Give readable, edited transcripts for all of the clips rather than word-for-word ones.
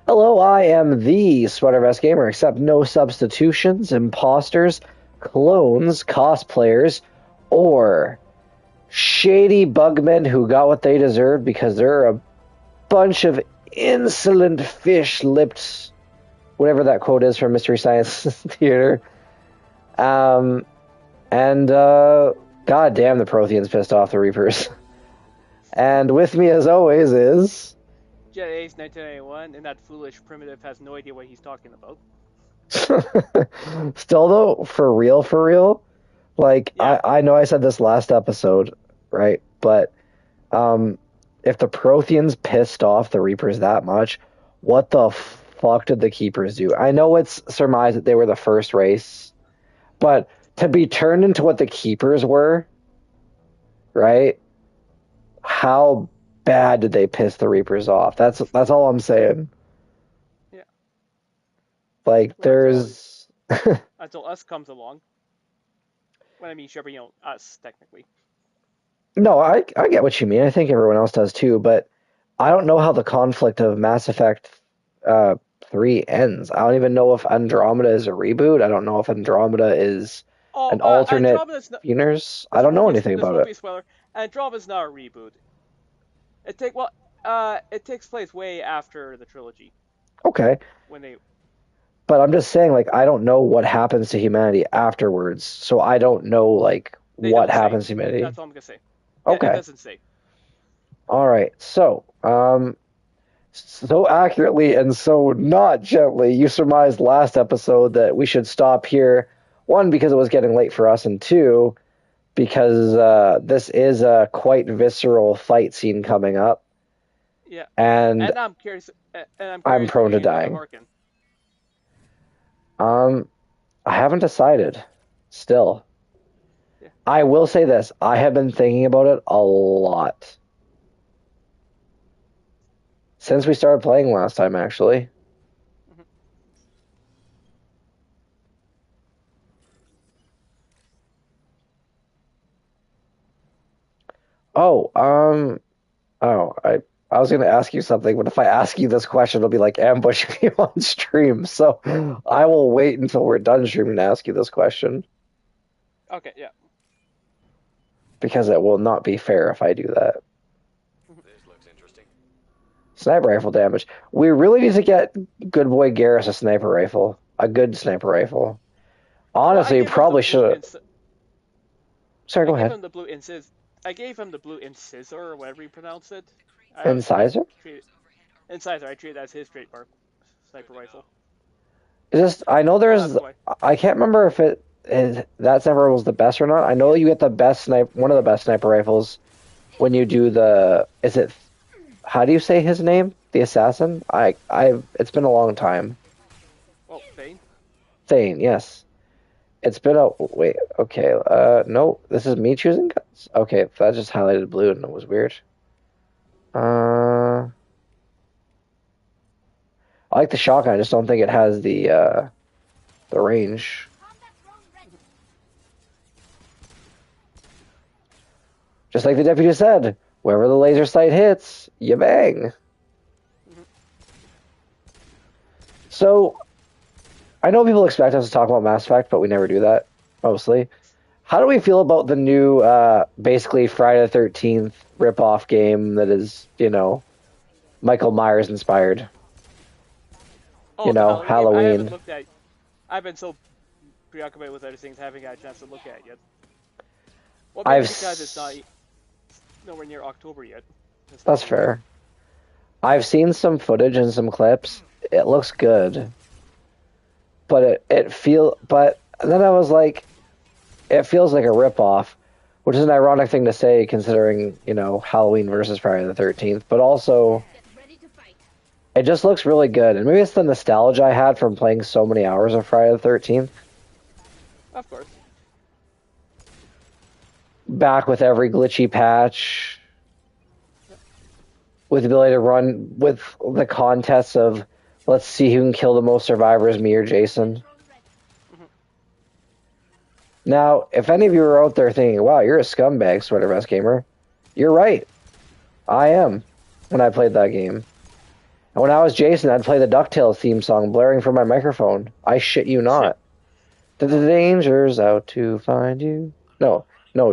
Hello, I am the Sweater Vest Gamer, except no substitutions, imposters, clones, cosplayers, or shady bugmen who got what they deserved because they're a bunch of insolent fish-lipped, whatever that quote is from Mystery Science Theater. Um, and god damn, the Protheans pissed off the Reapers. And with me, as always, is... Jet Ace 1991, and that foolish primitive has no idea what he's talking about. Still, though, for real, like, Yeah. I know I said this last episode, right? But if the Protheans pissed off the Reapers that much, what the fuck did the Keepers do? I know it's surmised that they were the first race, but to be turned into what the Keepers were, right? How bad did they piss the Reapers off? That's all I'm saying. Yeah. Like, there's... Until us comes along. When I mean, sure, but us, technically. No, I get what you mean. I think everyone else does too, but I don't know how the conflict of Mass Effect 3 ends. I don't even know if Andromeda is a reboot. I don't know if Andromeda is an alternate universe. I don't know anything about it. Spoiler. Andromeda's not a reboot. It takes place way after the trilogy. Okay. But I'm just saying, like, I don't know what happens to humanity afterwards, so I don't know, like, what happens to humanity. That's all I'm gonna say. Okay. It doesn't say. All right. So, so accurately and so not gently, you surmised last episode that we should stop here. One, because it was getting late for us, and two, because this is a quite visceral fight scene coming up. Yeah. And I'm curious. I'm prone to dying. I haven't decided. Still. Yeah. I will say this. I have been thinking about it a lot. Since we started playing last time, actually. Mm-hmm. I was going to ask you something, but if I ask you this question, it'll be like ambushing you on stream. So I will wait until we're done streaming to ask you this question. Okay, yeah. Because it will not be fair if I do that. This looks interesting. Sniper rifle damage. We really need to get good boy Garrus a sniper rifle. A good sniper rifle. Honestly, probably should have... Sorry, go ahead. I gave him the blue incisor, or whatever you pronounce it. Incisor? Incisor. I treat it as his trademark sniper rifle. I know there's... I can't remember if that sniper was the best or not. I know you get the best one of the best sniper rifles when you do the... Is it... How do you say his name? The assassin? It's been a long time. Oh, Thane? Thane, yes. It's been a... Wait, okay. No, this is me choosing guns? Okay, that just highlighted blue and it was weird. I like the shotgun, I just don't think it has the range. Just like the deputy said, wherever the laser sight hits, you bang. Mm-hmm. So, I know people expect us to talk about Mass Effect, but we never do that, mostly. How do we feel about the new, basically Friday the 13th rip-off game that is, Michael Myers inspired? Oh, Halloween. I haven't looked at. I've been so preoccupied with other things, I haven't got a chance to look at it yet. Well, because it's not nowhere near October yet. That's fair. I've seen some footage and some clips. It looks good. But but then I was like, it feels like a ripoff, which is an ironic thing to say considering, Halloween versus Friday the 13th, but also it just looks really good. And maybe it's the nostalgia I had from playing so many hours of Friday the 13th. Of course. Back with every glitchy patch. With the ability to run with the contests of let's see who can kill the most survivors, me or Jason. Mm-hmm. Now, if any of you are out there thinking, wow, you're a scumbag, Sweater Vest Gamer, you're right. I am when I played that game. When I was Jason, I'd play the DuckTales theme song blaring from my microphone. I shit you not. The danger's out to find you. No,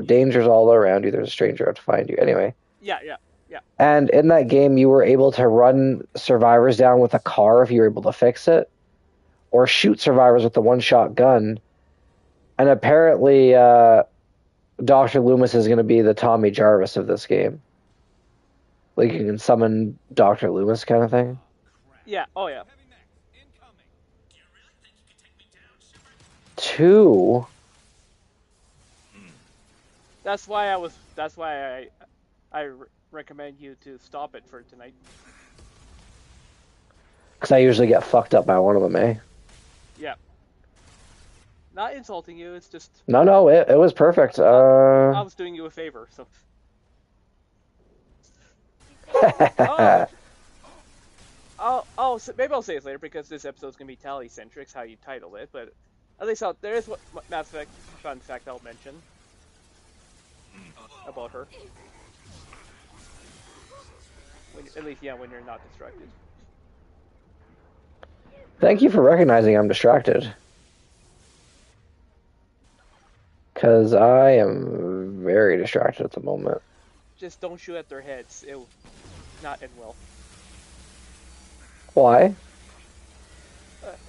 danger's all around you. There's a stranger out to find you. Anyway. Yeah. And in that game, you were able to run survivors down with a car if you were able to fix it, or shoot survivors with the one-shot gun. And apparently, Dr. Loomis is going to be the Tommy Jarvis of this game. Like, you can summon Dr. Loomis kind of thing. Yeah. Oh yeah. 2. That's why I recommend you to stop it for tonight. Because I usually get fucked up by one of them, eh? Yeah. Not insulting you, it's just... No, it was perfect. I was doing you a favor, so... So maybe I'll say it later, because this episode's gonna be Tali-centric, how you title it, but... At least there is what Mass Effect fun fact I'll mention. About her. At least, when you're not distracted. Thank you for recognizing I'm distracted. Because I am very distracted at the moment. Just don't shoot at their heads. It will not end well. Why?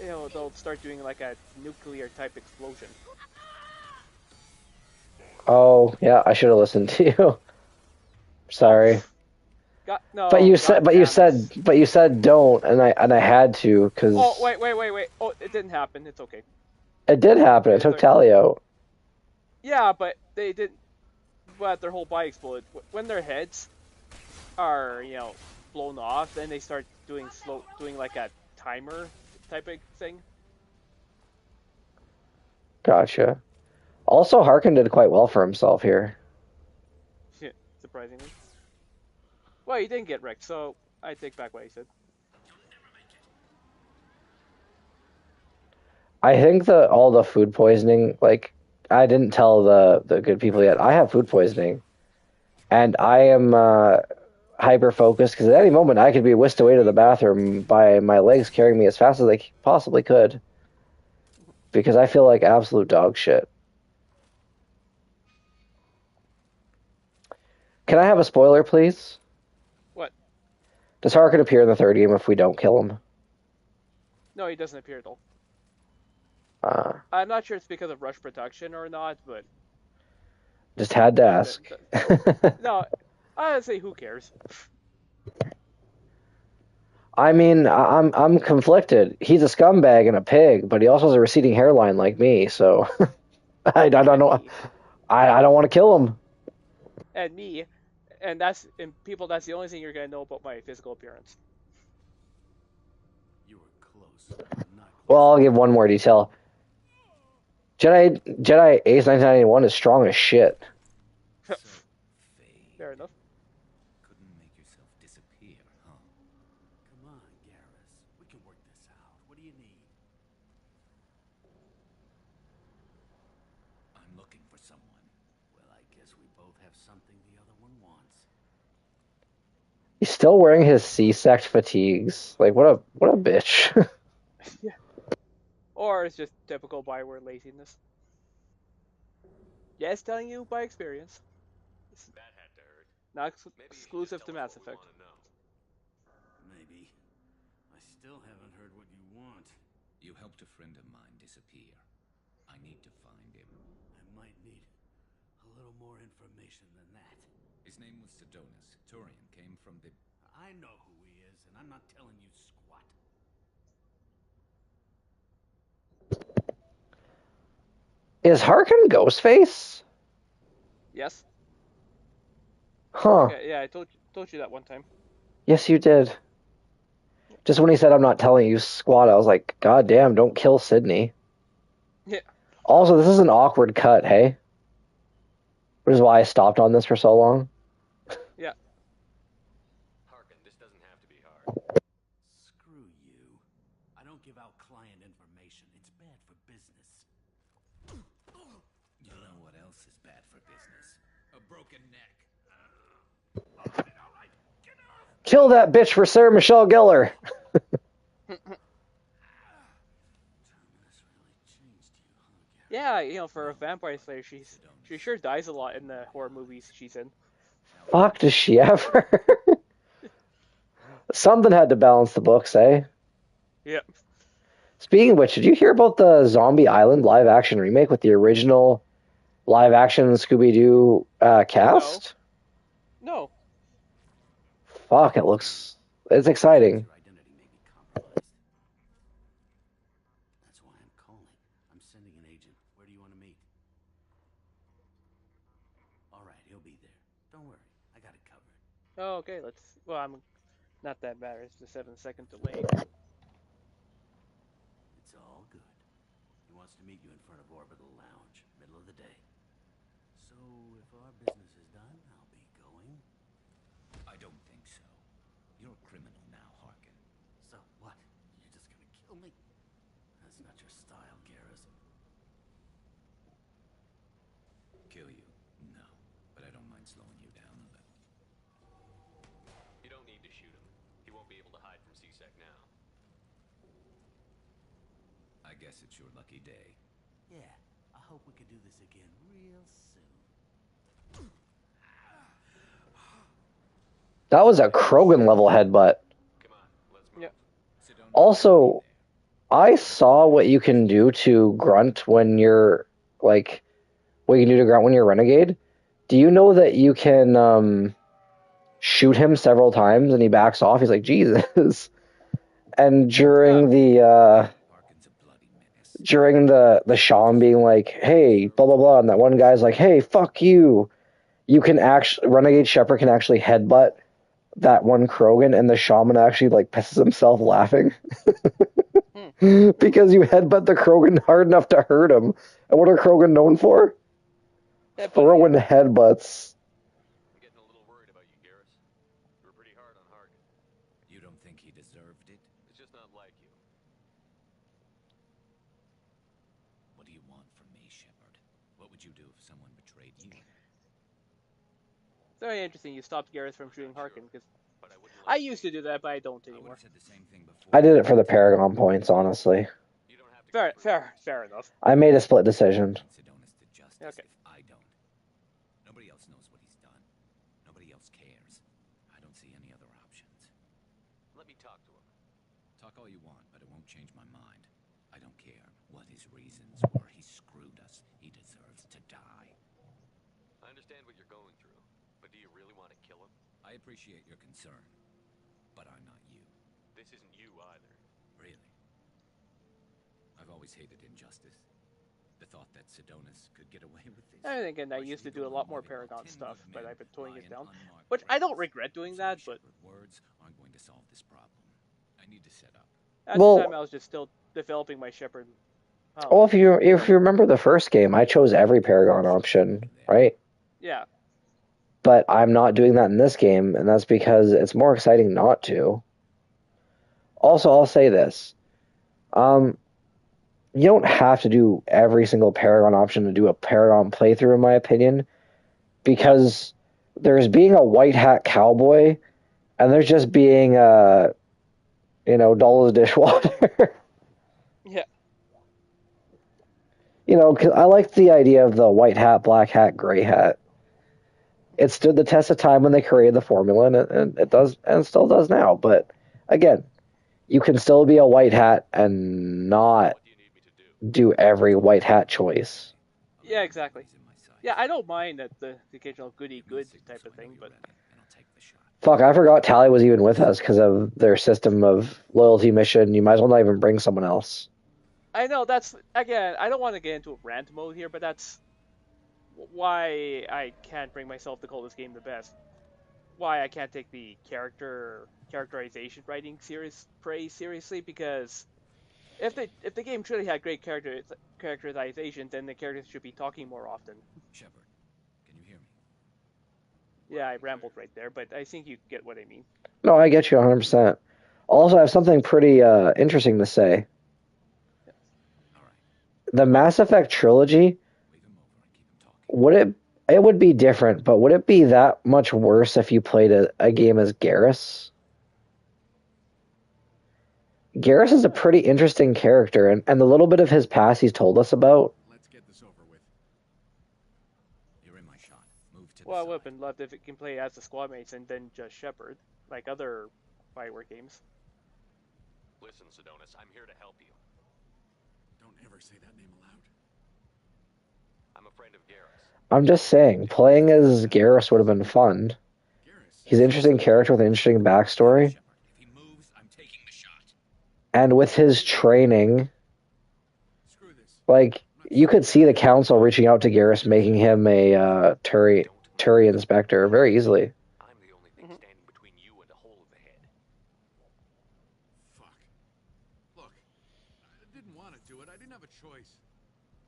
They'll start doing like a nuclear type explosion. Oh, yeah, I should have listened to you. Sorry. But you said don't, and I had to, because... Oh, wait. Oh, it didn't happen. It's okay. It did happen. It took Tali out. Yeah, but they didn't... But their whole body exploded. When their heads are, blown off, then they start doing like a timer type of thing. Gotcha. Also, Harkin did quite well for himself here. Surprisingly. Well, he didn't get wrecked, so I take back what he said. I think that all the food poisoning, like, I didn't tell the good people yet. I have food poisoning. And I am hyper-focused, because at any moment I could be whisked away to the bathroom by my legs carrying me as fast as they possibly could. Because I feel like absolute dog shit. Can I have a spoiler, please? What? Does Harkin appear in the third game if we don't kill him? No, he doesn't appear at all. I'm not sure it's because of rush protection or not, but... Just had to ask. No, I'd say who cares? I mean, I'm conflicted. He's a scumbag and a pig, but he also has a receding hairline like me, so... I don't know. I don't want to kill him. And me. And people, that's the only thing you're going to know about my physical appearance. You were close. Well, I'll give one more detail. Jedi Ace 1991 is strong as shit. Fair enough. Couldn't make yourself disappear, huh? Come on, Garrus. We can work this out. What do you need? I'm looking for someone. Well, I guess we both have something the other one wants. He's still wearing his C-sect fatigues. Like, what a bitch. Yeah. Or it's just typical Bioware laziness. Yes, telling you by experience. That had to hurt. Not exclusive to Mass Effect. Maybe. I still haven't heard what you want. You helped a friend of mine disappear. I need to find him. I might need a little more information than that. His name was Sidonis. Turian came from the... I know who he is, and I'm not telling you squat. Is Harkin Ghostface? Yes. Huh. Yeah, I told you that one time. Yes, you did. Just when he said, I'm not telling you squat, I was like, God damn, don't kill Sydney. Yeah. Also, this is an awkward cut, hey? Which is why I stopped on this for so long. Yeah. Harkin, this doesn't have to be hard. Screw you. I don't give out client information. It's bad for business. You know what else is bad for business? A broken neck. Kill that bitch for Sarah Michelle Gellar. Yeah, for a vampire slayer, she sure dies a lot in the horror movies she's in. Fuck, does she ever? Something had to balance the books, eh? Yeah. Speaking of which, did you hear about the Zombie Island live action remake with the original live action Scooby-Doo cast? No. Fuck, it's exciting. Your identity may be compromised. That's why I'm calling. I'm sending an agent. Where do you want to meet? All right, he'll be there. Don't worry, I got it covered. Oh, okay. Well, I'm not that bad. It's the 7-second delay. It's all good. He wants to meet you in front of Orbital Lounge, middle of the day. So, if our business is done, I'll be going. I don't think so. You're a criminal now, Harkin. So, what? You're just gonna kill me? That's not your style, Garrus. Kill you? No. But I don't mind slowing you down a little. You don't need to shoot him. He won't be able to hide from C-Sec now. I guess it's your lucky day. Yeah, I hope we could do this again real soon. That was a Krogan level headbutt. Come on, let's move. Yeah. Sedona, Also, I saw what you can do to Grunt when you're what you can do to Grunt when you're Renegade. Do you know that you can shoot him several times and he backs off? He's like, Jesus. And during Harkin's a bloody menace. the Shaman being like, hey, blah blah blah, and that one guy's like, hey, fuck you. Renegade Shepard can actually headbutt that one Krogan, and the Shaman actually pisses himself laughing. Because you headbutt the Krogan hard enough to hurt him. And what are Krogan known for? Throwing headbutts. I'm getting a little worried about you, Garrus. You were pretty hard on Harkin. You don't think he deserved it? It's just not like you. What do you want from me, Shepard? What would you do if someone betrayed you? It's very interesting you stopped Garrus from shooting Harkin, because But I wouldn't I let you. used to do that, but I don't I would anymore. have said the same thing before. I did it for the Paragon points, honestly. You don't have to. Fair enough. I made a split decision. Sedonis to justice Okay. if I don't. Nobody else knows what he's done. Nobody else cares. I don't see any other options. Let me talk to him. Talk all you want, but it won't change my mind. I don't care what his reasons were. He screwed us. He deserves to die. I understand what you're going through, but do you really want to kill him? I appreciate your concern, but I'm not you. This isn't you either. Really. I've always hated injustice. The thought that Sedonis could get away with this. I think, and I Or used to should do a we lot go more on living while Paragon 10 stuff, good but men I've been toning lie it in down. unmarked Which I don't graves? regret doing I'm that, sorry, but Shepard, words aren't going to solve this problem. I need to set up. at Well- the time I was just still developing my Shepard. Well, if you remember the first game, I chose every Paragon option, right? Yeah. But I'm not doing that in this game, and that's because it's more exciting not to. Also, I'll say this. You don't have to do every single Paragon option to do a Paragon playthrough, in my opinion, because there's being a white hat cowboy, and there's just being dull as dishwater. Yeah. 'Cause I like the idea of the white hat, black hat, gray hat. It stood the test of time when they created the formula, and it does, and still does now. But again, you can still be a white hat and not What do you need me to do? do every white hat choice. Yeah, exactly. He's in my sights. Yeah, I don't mind that the occasional goody Give me a good signal type so of I know thing, you're but ready, and I'll take the shot. Fuck, I forgot Tali was even with us because of their system of loyalty mission. You might as well not even bring someone else. I know that's, again, I don't want to get into a rant mode here, but that's why I can't bring myself to call this game the best. Why I can't take the characterization writing praise seriously, because if the game truly had great characterization, then the characters should be talking more often. Shepard, can you hear me? Yeah, I rambled right there, but I think you get what I mean. No, I get you 100%. Also, I have something pretty interesting to say. All right. The Mass Effect trilogy, Leave him over and keep him talking. it would be different, but would it be that much worse if you played a game as Garrus? Garrus is a pretty interesting character, and the little bit of his past he's told us about. Let's get this over with. You're in my shot. Move to the Well, I side. would have been loved if it can play as the squad mates and then just Shepard, like other Bioware games. Listen, Sidonis, I'm here to help you. Don't ever say that name aloud. I'm a friend of Garrus. I'm just saying, playing as Garrus would have been fun. Garrus. He's an interesting character with an interesting backstory. Shepard, if he moves, I'm taking the shot. And with his training, Screw this. like, you could see the council reaching out to Garrus, making him a Turi inspector very easily. I'm the only thing standing between you and a hole in the head. Fuck. Look, I didn't want to do it. I didn't have a choice.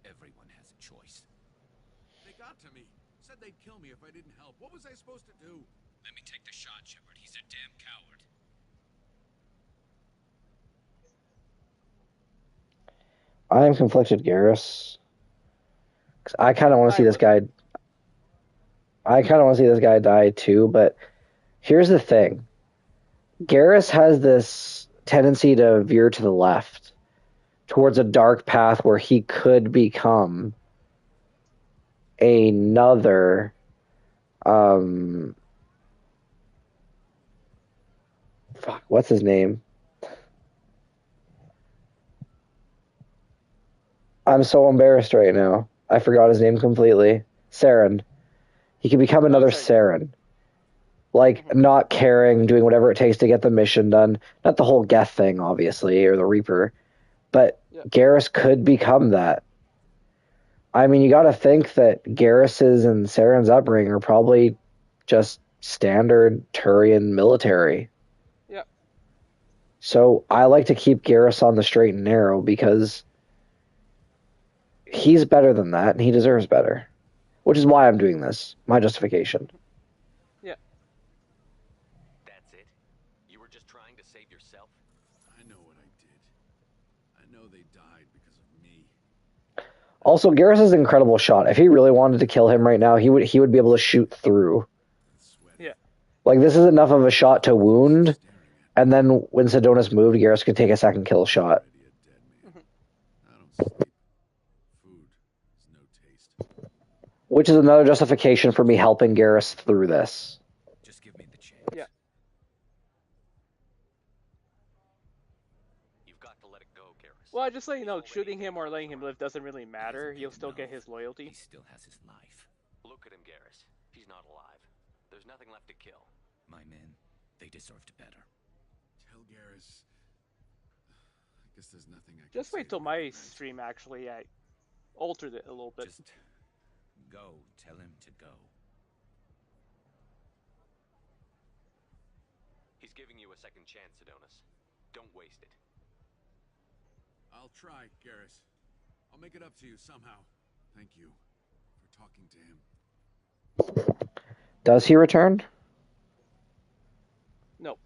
Everyone has a choice. They got to me. Said they'd kill me if I didn't help. What was I supposed to do? Let me take the shot, Shepard. He's a damn coward. I am conflicted, Garrus. 'Cause I kind of want to see this guy. I kind of want to see this guy die too. But here's the thing: Garrus has this tendency to veer to the left, towards a dark path where he could become another. Fuck, what's his name? I'm so embarrassed right now. I forgot his name completely. Saren. He could become another Saren. Like, not caring, doing whatever it takes to get the mission done. Not the whole Geth thing, obviously, or the Reaper. But Garrus could become that. I mean, you gotta think that Garrus's and Saren's upbringing are probably just standard Turian military. Yeah. So I like to keep Garrus on the straight and narrow because he's better than that, and he deserves better. Which is why I'm doing this. My justification. Yeah. That's it? You were just trying to save yourself? I know what I did. I know they died because of me. Also, Garrus is an incredible shot. If he really wanted to kill him right now, he would be able to shoot through. Yeah. Like, this is enough of a shot to wound, and then when Sidonis moved, Garrus could take a second kill shot. I don't sleep. Food is no taste. Which is another justification for me helping Garrus through this. Just give me the chance. Yeah. You've got to let it go, Garrus. Well, just let you know, shooting him or letting him live doesn't really matter. He'll still get his loyalty. He still has his life. Look at him, Garrus. He's not alive. There's nothing left to kill. My men, they deserved better. Tell Garrus. I guess there's nothing I can Just wait say till to my regret. stream actually I altered it a little bit. Just go. Tell him to go. He's giving you a second chance, Sidonis. Don't waste it. I'll try, Garrus. I'll make it up to you somehow. Thank you for talking to him. Does he return? No.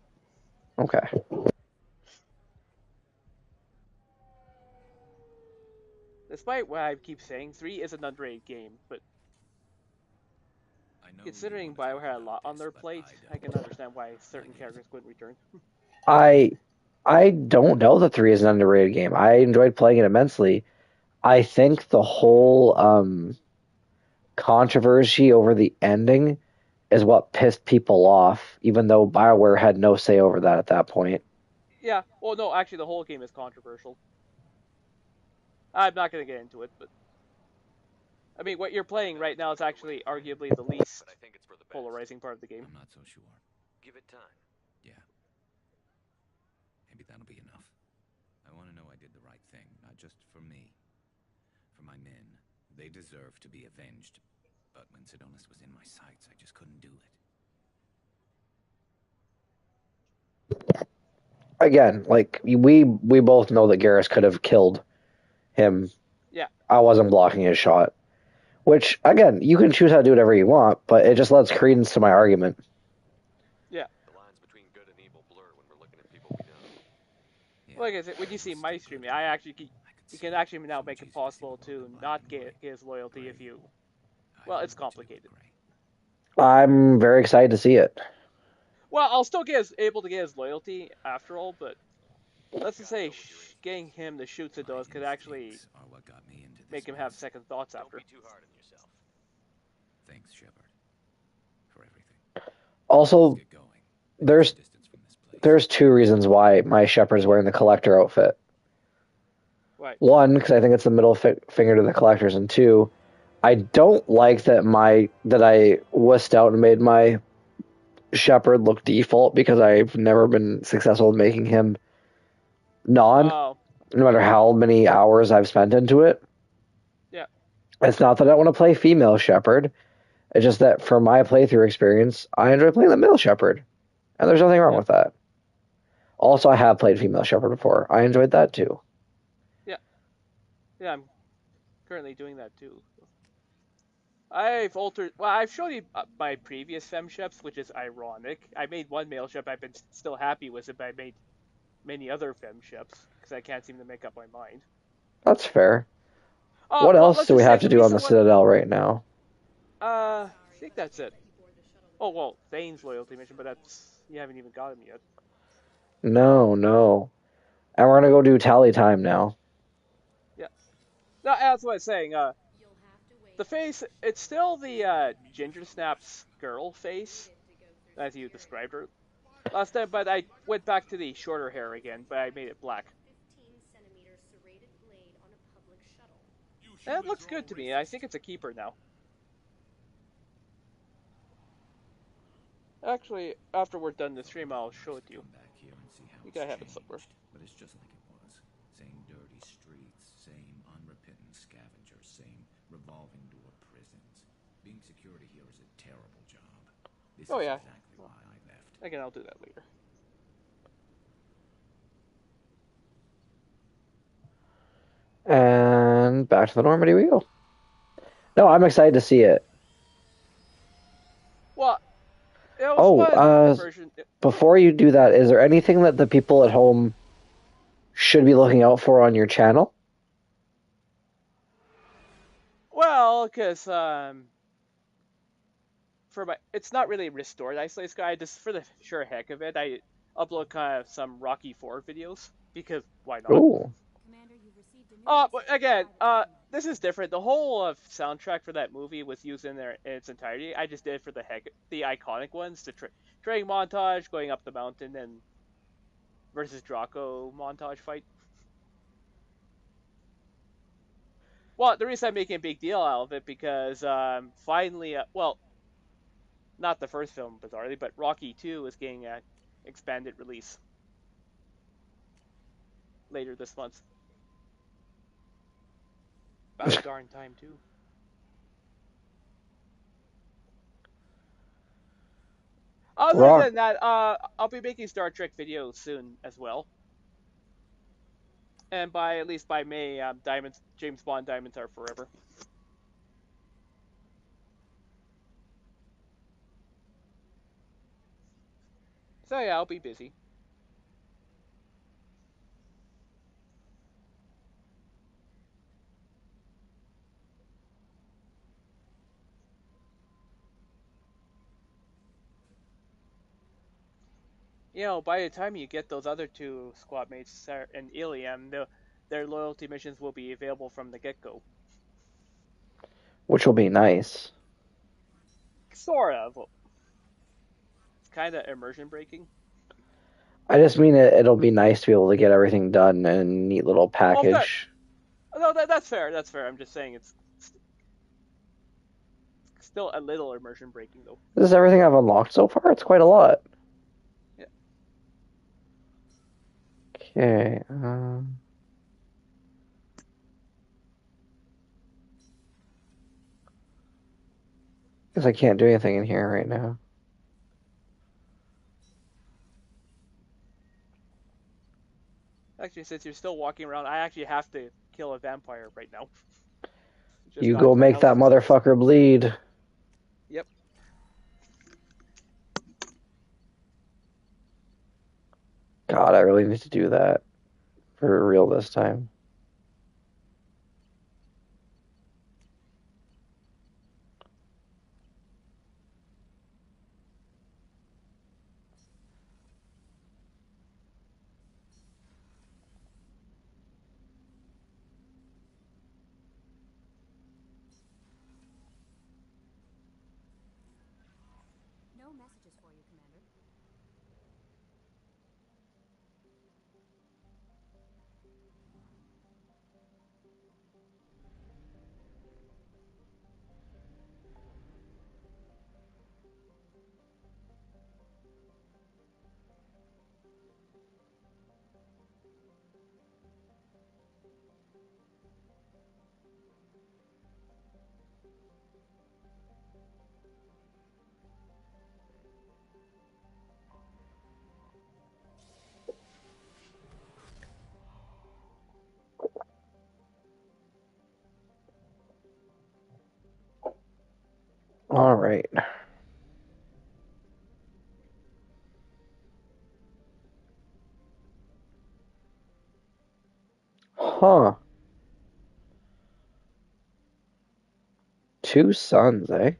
Okay. Despite what I keep saying, 3 is an underrated game, but I know considering you wanna BioWare had a talk lot about on their this, but plate, I don't. can understand why certain characters couldn't return. I don't know that 3 is an underrated game. I enjoyed playing it immensely. I think the whole controversy over the ending is what pissed people off, even though BioWare had no say over that at that point. Yeah, well, no, actually, the whole game is controversial. I'm not going to get into it, but I mean, what you're playing right now is actually arguably the least But I think it's for the best. polarizing part of the game. I'm not so sure. Give it time. Yeah. Maybe that'll be enough. I want to know I did the right thing, not just for me. For my men. They deserve to be avenged. But when Sidonis was in my sights, I just couldn't do it. Again, like we both know that Garrus could have killed him. Yeah. I wasn't blocking his shot. Which, again, you can choose how to do whatever you want, but it just lends credence to my argument. Yeah. The lines between good and evil blur when we're looking at people we know. Yeah, Like I said, when you see my stream, I actually you can actually now make it possible to not get his loyalty if you. Well, it's complicated. I'm very excited to see it. Well, I'll still able to get his loyalty after all, but let's just say getting him to shoot to those could actually Instincts are what got me into this make him have mess. second thoughts Don't after. be too hard on yourself. Thanks, Shepard, for everything. Also, Let's get going. there's Some distance from this place. there's two reasons why my Shepard's wearing the collector outfit. Right. One, because I think it's the middle finger to the collectors, and two, I don't like that I wussed out and made my Shepard look default because I've never been successful in making him non, Oh, no matter how many hours I've spent into it. yeah. It's not that I want to play female Shepard. It's just that for my playthrough experience, I enjoy playing the male Shepard, and there's nothing wrong Yeah. with that. Also, I have played female Shepard before. I enjoyed that too. Yeah. Yeah, I'm currently doing that too. I've altered. Well, I've shown you my previous fem sheps, which is ironic. I made one male shep. I've been still happy with it, but I made many other fem sheps because I can't seem to make up my mind. That's fair. What Well, else let's do we just say have to the do on recent the one. Citadel right now? I think that's it. Oh well, Thane's loyalty mission, but that's you haven't even got him yet. No. And we're gonna go do tally time now. Yeah. No, that's what I'm saying. The face, it's still the Ginger Snaps girl face, as you described her last time, but I went back to the shorter hair again, but I made it black. And it looks good to me. I think it's a keeper now. Actually, after we're done the stream, I'll show it to you. Come back here and see how I think it's I have it changed. somewhere. But it's just like it was. Same dirty streets, same unrepentant scavengers, same revolving door prisons. Being security here is a terrible job. This Oh is yeah. exactly Well, why I left. again, I'll do that later. And back to the Normandy we go. No, I'm excited to see it. Well, it was Oh, one version. before you do that, is there anything that the people at home should be looking out for on your channel? Well, because for my, it's not really restored Isolate Sky. Just for the sure heck of it, I upload kind of some Rocky 4 videos because why not? Ooh. But again, this is different. The whole soundtrack for that movie was used in there in its entirety. I just did it for the iconic ones, the training montage, going up the mountain, and versus Draco montage fight. Well, the reason I'm making a big deal out of it because finally, well, not the first film, bizarrely, but Rocky 2 is getting an expanded release later this month. About darn time, too. Other than that, I'll be making Star Trek videos soon as well. And by at least by May, James Bond Diamonds Are Forever. So yeah, I'll be busy. You know, by the time you get those other two squad mates and Ilium, their loyalty missions will be available from the get-go. Which will be nice. Sort of. It's kind of immersion breaking. I just mean it'll be nice to be able to get everything done in a neat little package. No, that's fair. That's fair. I'm just saying it's still a little immersion breaking, though. This is everything I've unlocked so far. It's quite a lot. Yeah. Okay. Guess I can't do anything in here right now. Actually, since you're still walking around, I actually have to kill a vampire right now. You go make that motherfucker bleed. Yep. God, I really need to do that for real this time. messages for you, Commander. All right. Huh. 2 sons, eh?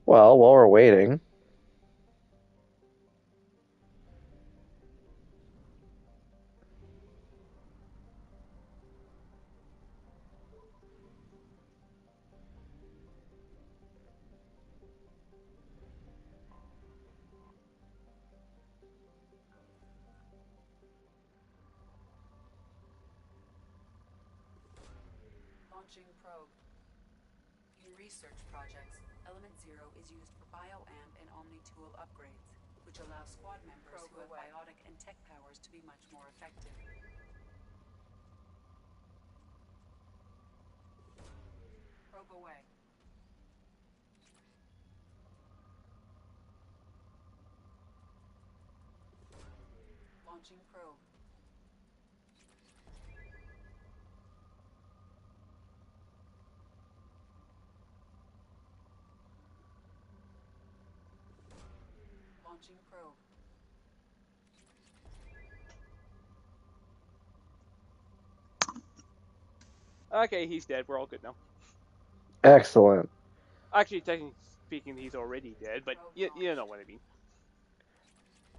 Well, while we're waiting, Launching probe. In research projects, Element Zero is used for bioamp and omni-tool upgrades, which allow squad members who have biotic and tech powers to be much more effective. Probe away. Launching probe. Launching probe. Okay, he's dead. We're all good now. excellent. Actually, technically speaking, he's already dead, but you know what I mean.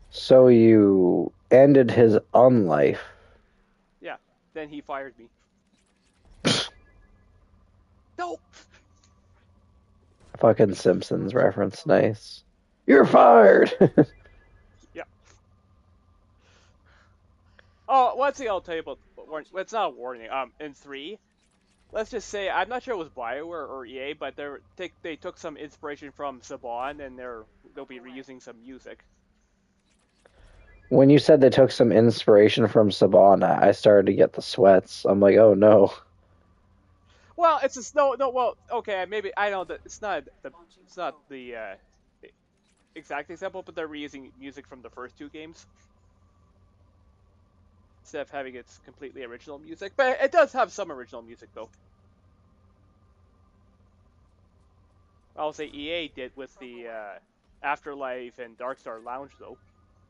So you ended his unlife. Yeah. Then he fired me. No. Fucking Simpsons reference, nice. You're fired! Yeah. Oh, one thing I'll tell you about. It's not a warning. In 3, let's just say I'm not sure it was BioWare or EA, but they took some inspiration from Saban and they'll be reusing some music. When you said they took some inspiration from Sabana, I started to get the sweats. I'm like, oh no. Well, it's a no. Well, okay, maybe I know that it's not the exact example, but they're reusing music from the first 2 games instead of having its completely original music. But it does have some original music though. I'll say EA did with the Afterlife and Darkstar Lounge though,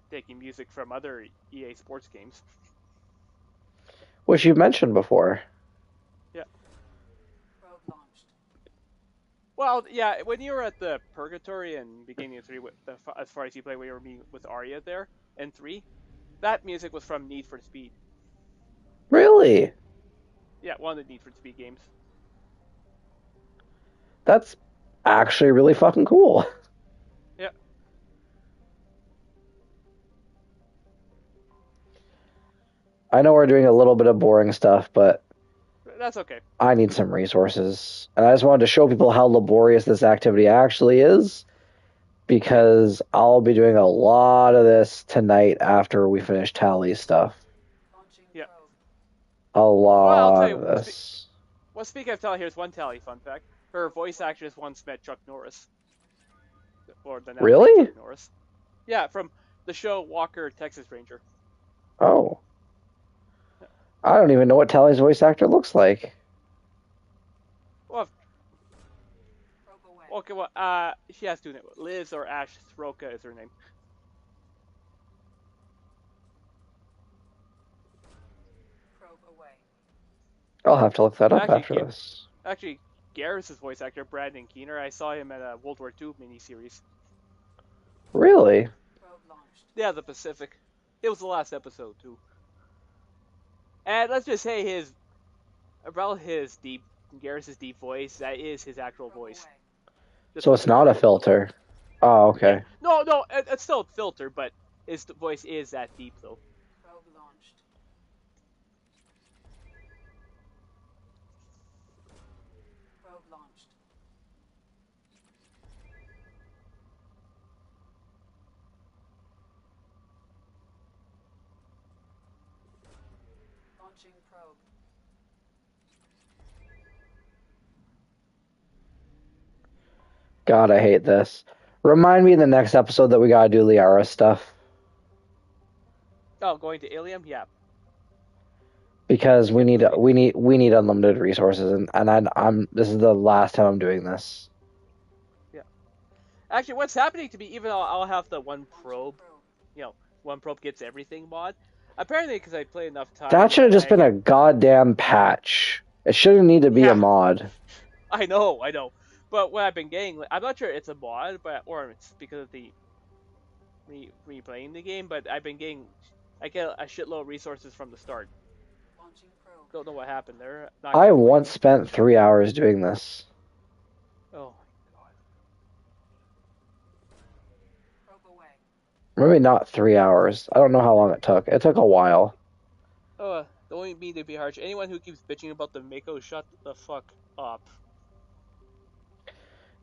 taking music from other EA sports games. Which you've mentioned before. Yeah. Probe launched. Well, yeah, when you were at the Purgatory and beginning of 3, as far as you play, when you were meeting with Arya there, in 3, that music was from Need for Speed. Really? Yeah, one of the Need for Speed games. That's actually really fucking cool. Yeah. I know we're doing a little bit of boring stuff, but That's okay. I need some resources. And I just wanted to show people how laborious this activity actually is, because I'll be doing a lot of this tonight after we finish Tali's stuff. Launching Yeah. probe. A Well, I'll tell lot you. of this. Well, speaking of Tali, here's one Tali fun fact. Her voice actress once met Chuck Norris. Or the now late Really? Chuck Norris. Yeah, from the show Walker, Texas Ranger. Oh. I don't even know what Tali's voice actor looks like. Well, Probe away. okay, well, she has 2 names. Liz or Ash Sroka is her name. Probe away. I'll have to look that up Actually, after this. Actually, Garrus' voice actor, Brandon Keener, I saw him at a World War II miniseries. Really? Probe launched. Yeah, the Pacific. It was the last episode, too. And let's just say his Garrus's deep voice, that is his actual voice. Just So it's not a filter. Oh, okay. No, it's still a filter, but his voice is that deep though. Probe launched. Probe launched. Launching probe. God, I hate this. Remind me in the next episode that we gotta do Liara stuff. Oh, going to Ilium? Yeah. Because we need unlimited resources, and I'm this is the last time I'm doing this. Yeah. Actually, what's happening to me? Even though I'll have the one probe, one probe gets everything mod. Apparently, because I play enough time. That should have just been a goddamn patch. It shouldn't need to be a mod. I know. But what I've been getting, I'm not sure it's a mod, or it's because of the replaying the game. But I get a shitload of resources from the start. Launching probe. Don't know what happened there. I once spent 3 hours doing this. Oh my god. Probe away. Maybe not 3 hours. I don't know how long it took. It took a while. Don't mean to be harsh. Anyone who keeps bitching about the Mako, shut the fuck up.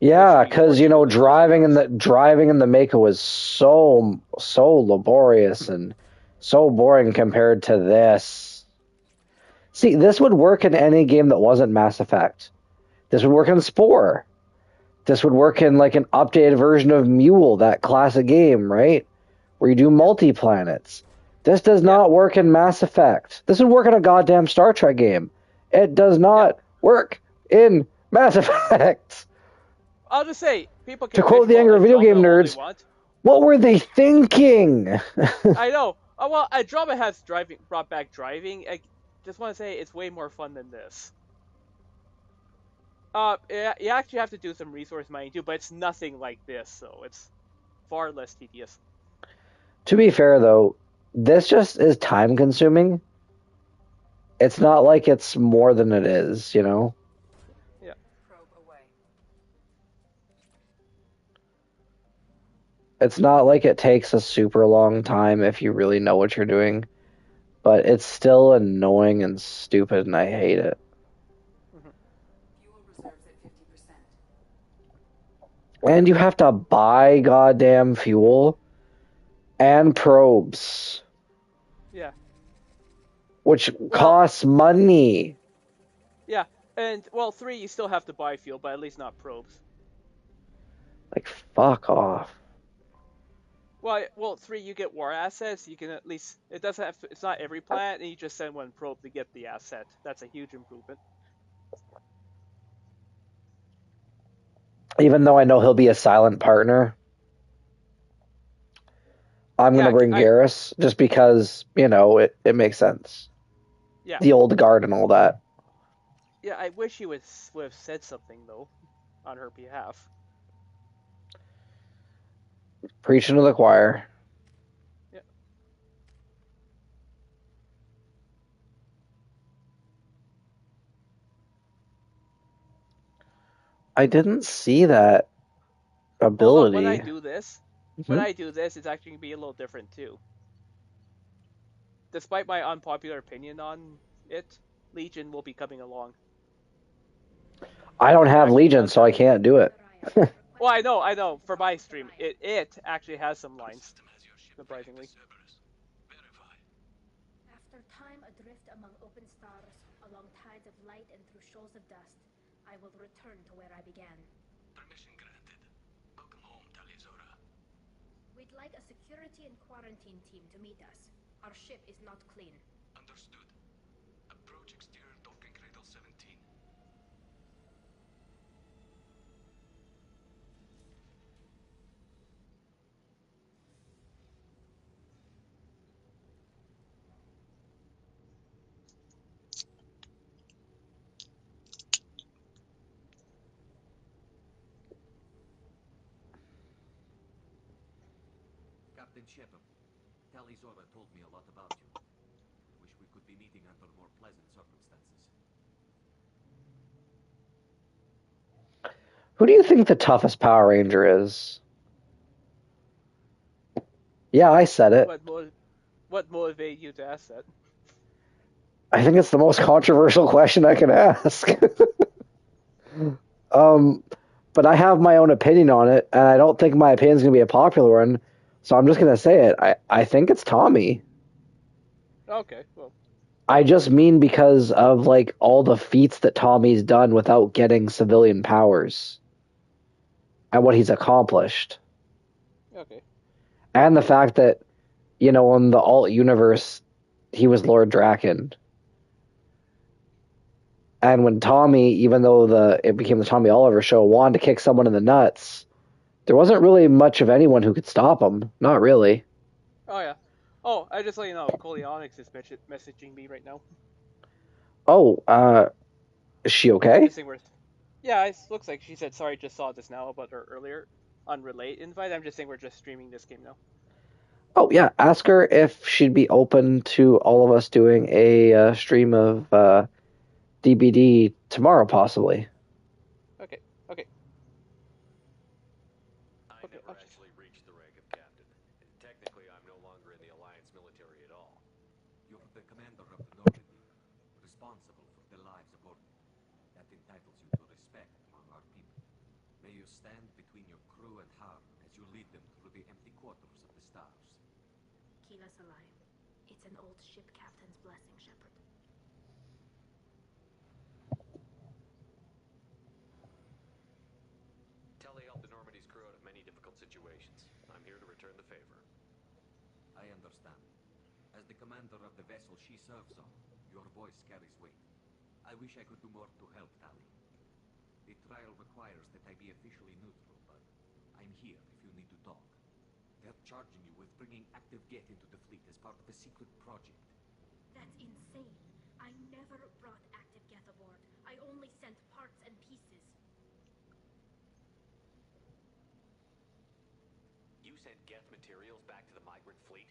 Yeah, because driving in the Mako was so laborious and so boring compared to this. See, this would work in any game that wasn't Mass Effect. This would work in Spore. This would work in like an updated version of Mule, that classic game, right? Where you do multi-planets. This does not work in Mass Effect. This would work in a goddamn Star Trek game. It does not work in Mass Effect. I'll just say, people can... To quote the angry video game nerds, what were they thinking? I know. Well, Andromeda has brought back driving. I just want to say it's way more fun than this. You actually have to do some resource mining too, but it's nothing like this, so it's far less tedious. To be fair, though, this just is time consuming. It's not like it's more than it is, Yeah. Probe away. It's not like it takes a super long time if you really know what you're doing, but it's still annoying and stupid, and I hate it. Fuel reserves at 50%. And you have to buy goddamn fuel and probes. Yeah. Which costs money. Yeah, and, 3, you still have to buy fuel, but at least not probes. Like, fuck off. Well, 3, you get war assets, you can at least... It's not every planet, and you just send one probe to get the asset. That's a huge improvement. Even though I know he'll be a silent partner, I'm going to bring Garrus just because, it makes sense. Yeah. The old guard and all that. Yeah, I wish he would have said something, though, on her behalf. Preaching to the choir. Yeah. I didn't see that ability. When I do this, it's actually going to be a little different, too. Despite my unpopular opinion on it, Legion will be coming along. I don't have Legion, so I can't do it. Well, I know. For my stream, it actually has some lines, surprisingly. After time adrift among open stars, along tides of light and through shoals of dust, I will return to where I began. Permission granted. Welcome home, Tali. We'd like a security and quarantine team to meet us. Our ship is not clean. Understood. Approach exterior docking cradle 17. Captain Shepard, Tali Zora told me a lot about you. Wish we could be meeting under more pleasant circumstances. Who do you think the toughest Power Ranger is? Yeah, I said it. What motivated you to ask that? I think it's the most controversial question I can ask. um, but I have my own opinion on it, and I don't think my opinion is going to be a popular one, so I'm just going to say it. I think it's Tommy. Okay, well, I just mean because of like all the feats that Tommy's done without getting civilian powers and what he's accomplished. okay. And the fact that, you know, in the alt universe, he was Lord Draken. And when Tommy, even though it became the Tommy Oliver show, wanted to kick someone in the nuts, there wasn't really much of anyone who could stop him. Not really. Oh yeah. Oh, I just let you know, Coleonix is messaging me right now. Oh, is she okay? Just saying yeah, it looks like she said sorry. Just saw this now about her earlier on Relate invite. I'm just saying we're just streaming this game now. Oh yeah, ask her if she'd be open to all of us doing a stream of DBD tomorrow, possibly. Okay. Okay. I never actually reached the rank of captain, and technically I'm no longer in the Alliance military at all. You're the commander of the Normandy, responsible for the lives of all. That entitles you to respect among our people. May you stand between your crew and harm as you lead them through the empty quarters of the stars. Keep us alive. It's an old ship captain's blessing, Shepard. Tali helped the Normandy's crew out of many difficult situations. I'm here to return the favor. I understand. As the commander of the vessel she serves on, your voice carries weight. I wish I could do more to help, Tali. The trial requires that I be officially neutral, but I'm here if you need to talk. They're charging you with bringing active Geth into the fleet as part of a secret project. That's insane. I never brought active Geth aboard. I only sent parts and pieces. You sent Geth materials back to the migrant fleet?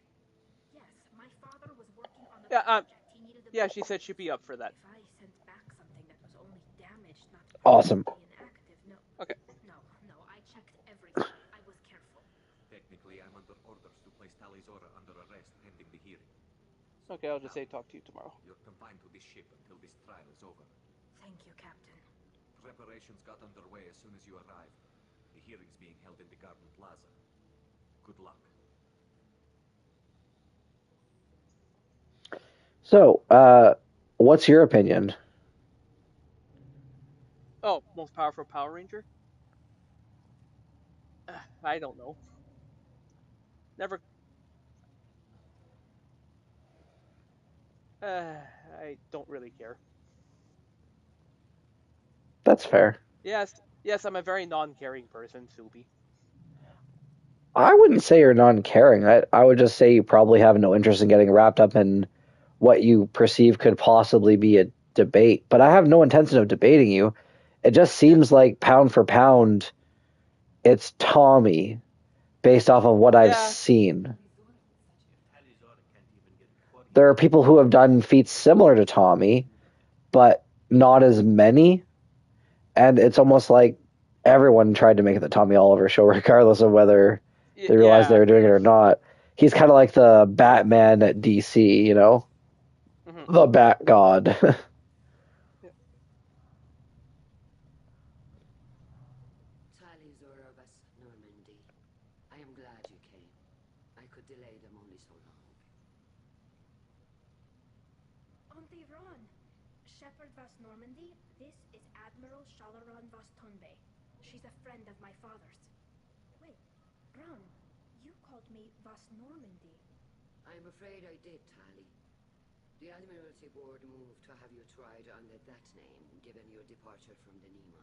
Yes, my father was working on the Yeah. project. He needed them. Yeah. She said she'd be up for that. If I sent back something that was only damaged, not Awesome. permanently inactive, no. Okay. No, I checked everything. I was careful. Technically, I'm under orders to place Tali's order under arrest pending the hearing. Okay. I'll just say talk to you tomorrow. You're confined to this ship until this trial is over. Thank you, Captain. Preparations got underway as soon as you arrived. The hearing's being held in the Garden Plaza. Good luck. So, what's your opinion? Oh, most powerful Power Ranger? I don't know. Never. I don't really care. That's fair. Yes, I'm a very non-caring person, Subi. I wouldn't say you're non-caring. I would just say you probably have no interest in getting wrapped up in what you perceive could possibly be a debate. But I have no intention of debating you. It just seems like pound for pound, it's Tommy based off of what I've seen. There are people who have done feats similar to Tommy, but not as many. And it's almost like everyone tried to make it the Tommy Oliver show, regardless of whether they realized they were doing it or not. He's kind of like the Batman at DC, you know? Mm-hmm. The Bat God. Tali Zorobas, Normandy. I am glad you came. I could delay them only so long. Auntie Ron! Shepard Vas Normandy, this is Admiral Shalaron Vas Tonbe. She's a friend of my father's. Wait, Ron, you called me Vas Normandy. I'm afraid I did, Tali. The Admiralty Board moved to have you tried under that name, given your departure from the Nima.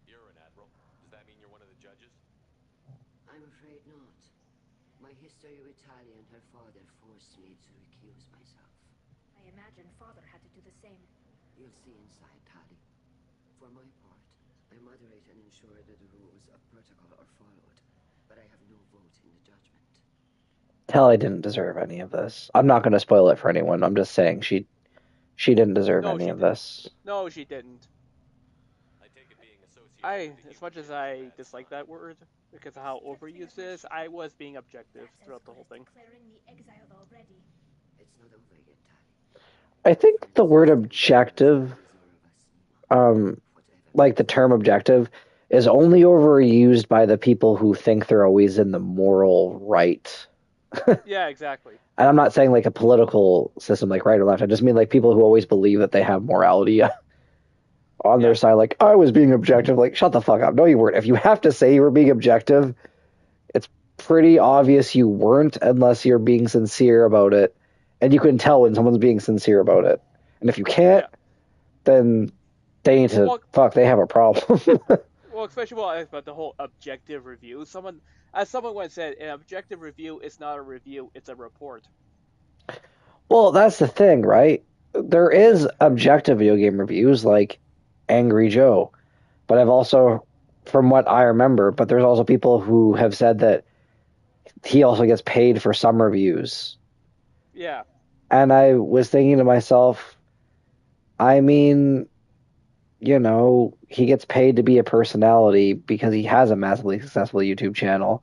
You're an admiral. Does that mean you're one of the judges? I'm afraid not. My history with Tali and her father forced me to recuse myself. I imagine father had to do the same. You'll see inside, Tali. For my part, I moderate and ensure that the rules of protocol are followed, but I have no vote in the judgment. Tali didn't deserve any of this. I'm not going to spoil it for anyone. I'm just saying she didn't deserve any of this. No, she didn't. as much as I dislike that word because of how overused it is, I was being objective That's as throughout the good whole as thing. declaring me exiled already. It's not over yet, Tali. I think From the the word system objective, whatever like the term objective, is only overused by the people who think they're always in the moral right. Yeah, exactly. And I'm not saying like a political system like right or left. I just mean like people who always believe that they have morality on their Yeah, side. Like, I was being objective. Like, shut the fuck up. No, you weren't. If you have to say you were being objective, it's pretty obvious you weren't unless you're being sincere about it. And you can tell when someone's being sincere about it. And if you can't, yeah. then they need to, Well, fuck, they have a problem. well, especially about the whole objective review. As someone once said, an objective review is not a review; it's a report. Well, that's the thing, right? There is objective video game reviews like Angry Joe, but I've also, from what I remember, but there's also people who have said that he also gets paid for some reviews. Yeah, And I was thinking to myself, I mean, he gets paid to be a personality because he has a massively successful YouTube channel.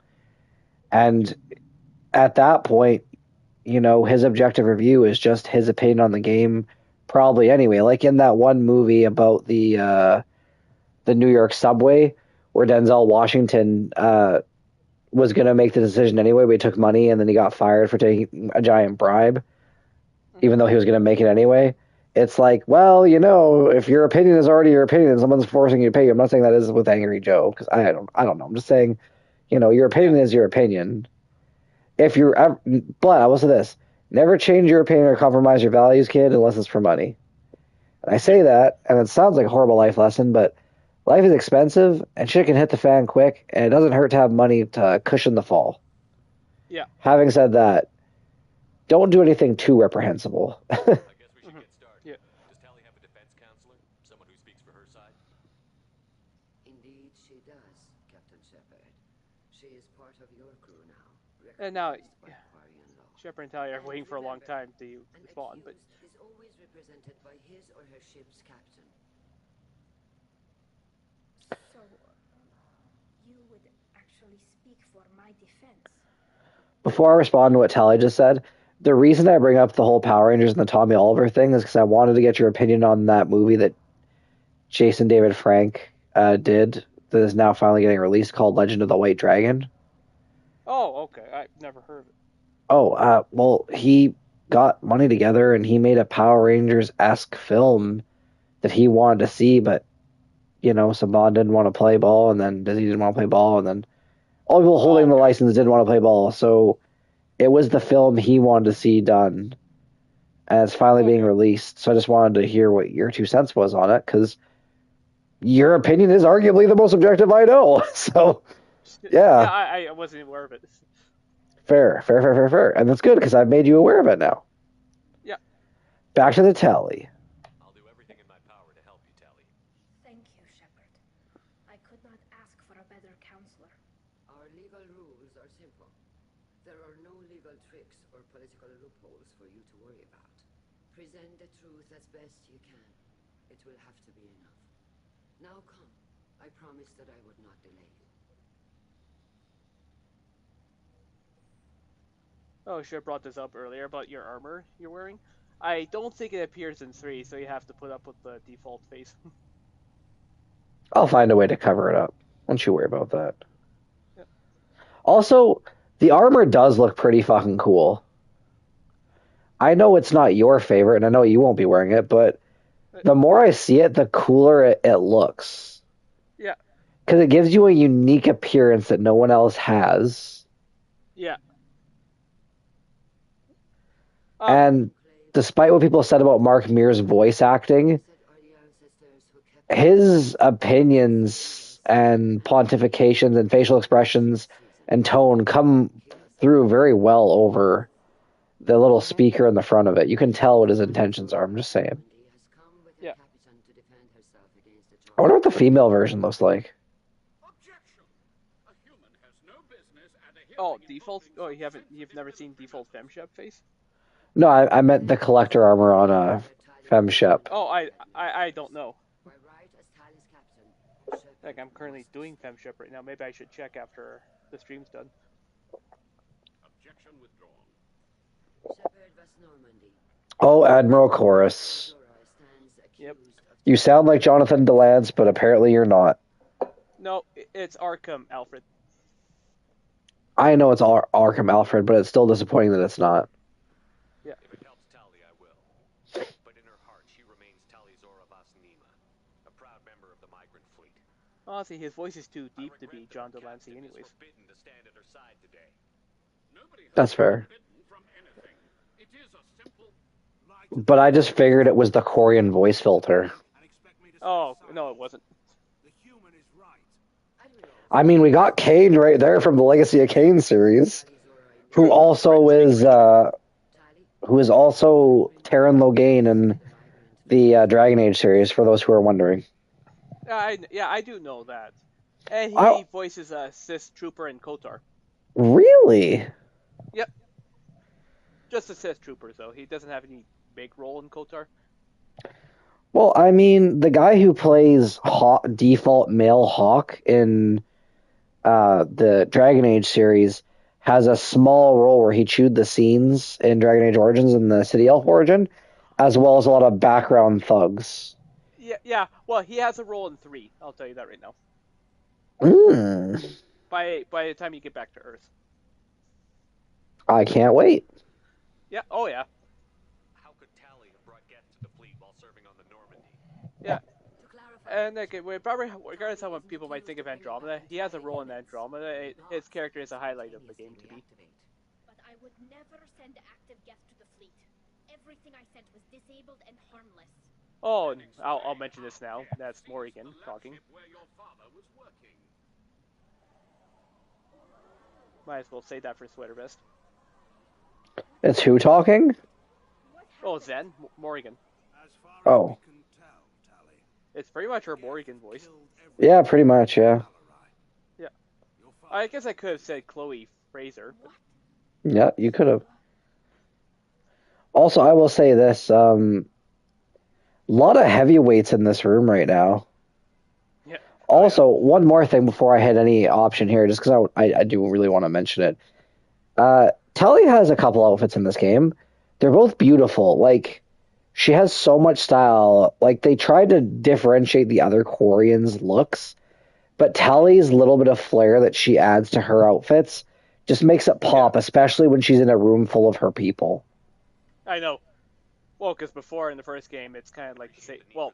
And at that point, his objective review is just his opinion on the game, probably anyway. Like in that one movie about the New York subway, where Denzel Washington was going to make the decision anyway, but he took money and then he got fired for taking a giant bribe, even though he was going to make it anyway. It's like, well, if your opinion is already your opinion and someone's forcing you to pay you, I'm not saying that is with Angry Joe, because I don't know. I'm just saying, your opinion is your opinion. If you're ever, but I will say this: never change your opinion or compromise your values, kid, unless it's for money. And I say that, and it sounds like a horrible life lesson, but life is expensive, and shit can hit the fan quick, and it doesn't hurt to have money to cushion the fall. yeah. Having said that, don't do anything too reprehensible. I guess we should get started. Yeah. Does Tali have a defense counselor? Someone who speaks for her side? Indeed, she does, Captain Shepard. She is part of your crew now. And now, recognized by Aquarian law. Shepard and Tali are waiting for a long time to An respond, but accused is always represented by his or her ship's captain. So, you would actually speak for my defense? Before I respond to what Tally just said, the reason I bring up the whole Power Rangers and the Tommy Oliver thing is because I wanted to get your opinion on that movie that Jason David Frank did that is now finally getting released called Legend of the White Dragon. oh, okay. I've never heard of it. Oh, well, he got money together and he made a Power Rangers-esque film that he wanted to see, but, Saban didn't want to play ball, and then Disney didn't want to play ball, and then all the people holding the license didn't want to play ball, so it was the film he wanted to see done, and it's finally being released, so I just wanted to hear what your 2 cents was on it, because your opinion is arguably the most objective I know, so, yeah. Yeah, I wasn't aware of it. Fair. And that's good, because I've made you aware of it now. Yeah. Back to the tally. I'll do everything in my power to help you, Tali. Thank you, Shepard. I could not ask for a better counselor. Our legal rules are simple. There are no legal tricks or political loopholes for you to worry about. Present the truth as best you can. It will have to be enough. Now come. I promised that I would not delay you. Oh, should have brought this up earlier about your armor you're wearing. I don't think it appears in 3, so you have to put up with the default face. I'll find a way to cover it up. Don't you worry about that. Yeah. Also, the armor does look pretty fucking cool. I know it's not your favorite, and I know you won't be wearing it, but the more I see it, the cooler it looks. Yeah. Because it gives you a unique appearance that no one else has. Yeah. And despite what people said about Mark Mear's voice acting, his opinions and pontifications and facial expressions and tone come through very well over the little speaker in the front of it. You can tell what his intentions are. I'm just saying. Yeah. I wonder what the female version looks like. Oh, default? Oh, you've never seen default FemShep face? No, I meant the collector armor on a FemShep. Oh, I don't know. By right as Tali's captain, Like, I'm currently doing femship right now. Maybe I should check after the stream's done. Objection withdrawn. Shepherd was Normandy. Oh, Admiral Chorus. Zora stands Yep. accused of You sound like Jonathan DeLance, but apparently you're not. No, it's Arkham Alfred. I know it's Arkham Alfred, but it's still disappointing that it's not. Yeah. If it helps Tali, I will. But in her heart, she remains Tali Zora Vasnima, a proud member of the migrant fleet. Honestly, his voice is too deep I to be regret that John our Delancey captain is anyways. forbidden to stand at her side today. Nobody has That's fair. been forbidden from anything. It is a simple lie But I just figured it was the Korean voice filter. and expect me to Oh, stay no, it silent. wasn't. The human is right. I mean, we got Kane right there from the Legacy of Kane series, who also is also Terran Logain in the Dragon Age series. For those who are wondering, I do know that. And he I- voices a Sith trooper in KOTOR. really, Yep. Just a Sith trooper, though. He doesn't have any big role in KOTOR. well, I mean, the guy who plays default male Hawk in the Dragon Age series has a small role where he chewed the scenes in Dragon Age Origins and the City Elf Origin, as well as a lot of background thugs. Yeah. Well, he has a role in 3. I'll tell you that right now. By the time you get back to Earth. I can't wait. Yeah. Oh yeah. How could Tali have brought Geth to the fleet while serving on the Normandy? Yeah. And like, probably regardless of what people might think of Andromeda, he has a role in Andromeda. His character is a highlight of the game to me. But I would never send active guests to the fleet. Everything I sent was disabled and harmless. Oh, and I'll mention this now. That's Morrigan talking. Where your father was working. Might as well say that for Sweater Vest. It's who talking? Oh, Zen? Morrigan. As far as Oh. we can tell, Tali, It's pretty much her Morrigan voice. killed every Yeah, pretty much, yeah. Yeah. Your I father guess I could have said Chloe Fraser. But Yeah, you could have. Also, I will say this, a lot of heavyweights in this room right now. yeah. Also, one more thing before I hit any option here, just because I do really want to mention it. Tali has a couple outfits in this game. They're both beautiful. Like, she has so much style. Like, they tried to differentiate the other Quarians' looks, but Tali's little bit of flair that she adds to her outfits just makes it pop, especially when she's in a room full of her people. I know. Well, because before in the first game, it's kind of like the same. Well,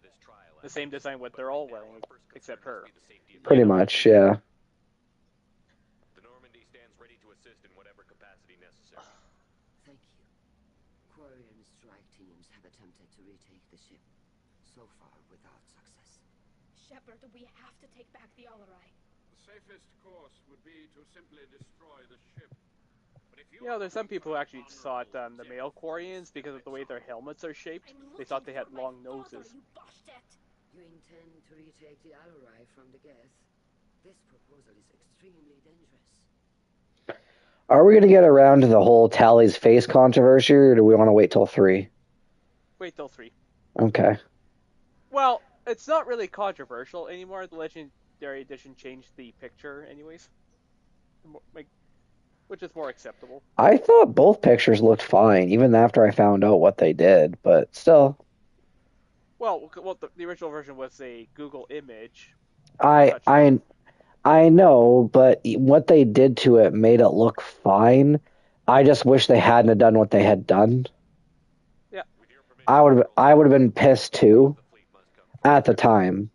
the same design what they're all wearing, except her. Pretty much, yeah. The Normandy stands ready to assist in whatever capacity necessary. Thank you. Quarian strike teams have attempted to retake the ship, so far without success. Shepard, we have to take back the Alarai. The safest course would be to simply destroy the ship. But if You know, there's some people who actually thought the male Quarians, because of the way their helmets are shaped, they thought they had long noses. You botched it. You intend to retake the Alarai from the Geth? This proposal is extremely dangerous. Are we going to get around to the whole Tali's face controversy, or do we want to wait till 3? Wait till 3. Okay. Well, it's not really controversial anymore. The Legendary Edition changed the picture anyways. Which is more acceptable. I thought both pictures looked fine, even after I found out what they did, but still. Well, the original version was a Google image. I know, but what they did to it made it look fine. I just wish they hadn't have done what they had done. Yeah. I would have been pissed too at the time.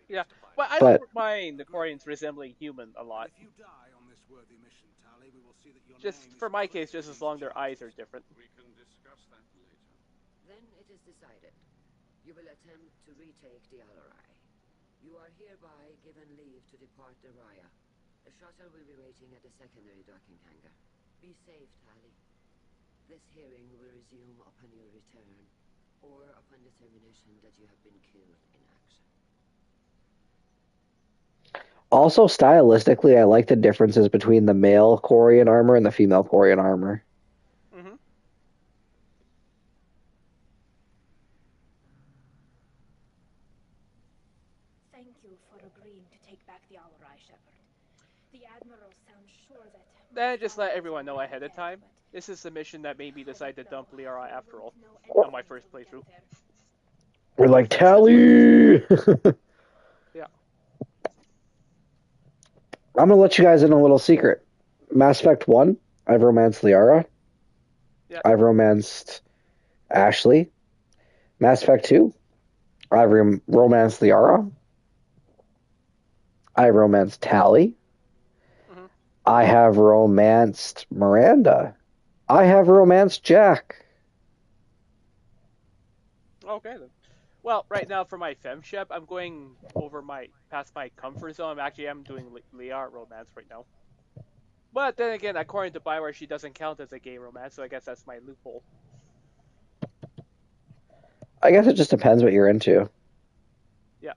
Yeah, but I don't mind the Quarians resembling human a lot. if you die on this worthy mission, Tali, we will see that your Just name for is my case, just as long as their eyes are different. We can discuss that later. Then it is decided. You will attempt to retake the Alarai. You are hereby given leave to depart the Raya. The shuttle will be waiting at the secondary docking hangar. Be safe, Tali. This hearing will resume upon your return, or upon determination that you have been killed in action. Also, stylistically, I like the differences between the male Quarian armor and the female Quarian armor. Mm-hmm. Thank you for agreeing to The Admiral sounds sure that... Then just let everyone know ahead of time. This is the mission that made me decide to dump Liara after all, on my first playthrough. We're like, Tali! Yeah. I'm gonna let you guys in a little secret. Mass Effect 1, I've romanced Liara. Yeah. I've romanced Ashley. Mass Effect 2, I've romanced Liara. I romanced Tali. Mm-hmm. I have romanced Miranda. I have romanced Jack. Okay then. Well, right now for my femship, I'm going over past my comfort zone. I'm doing Liara romance right now. But then again, according to Bioware, she doesn't count as a gay romance, so I guess that's my loophole. I guess it just depends what you're into. Yeah.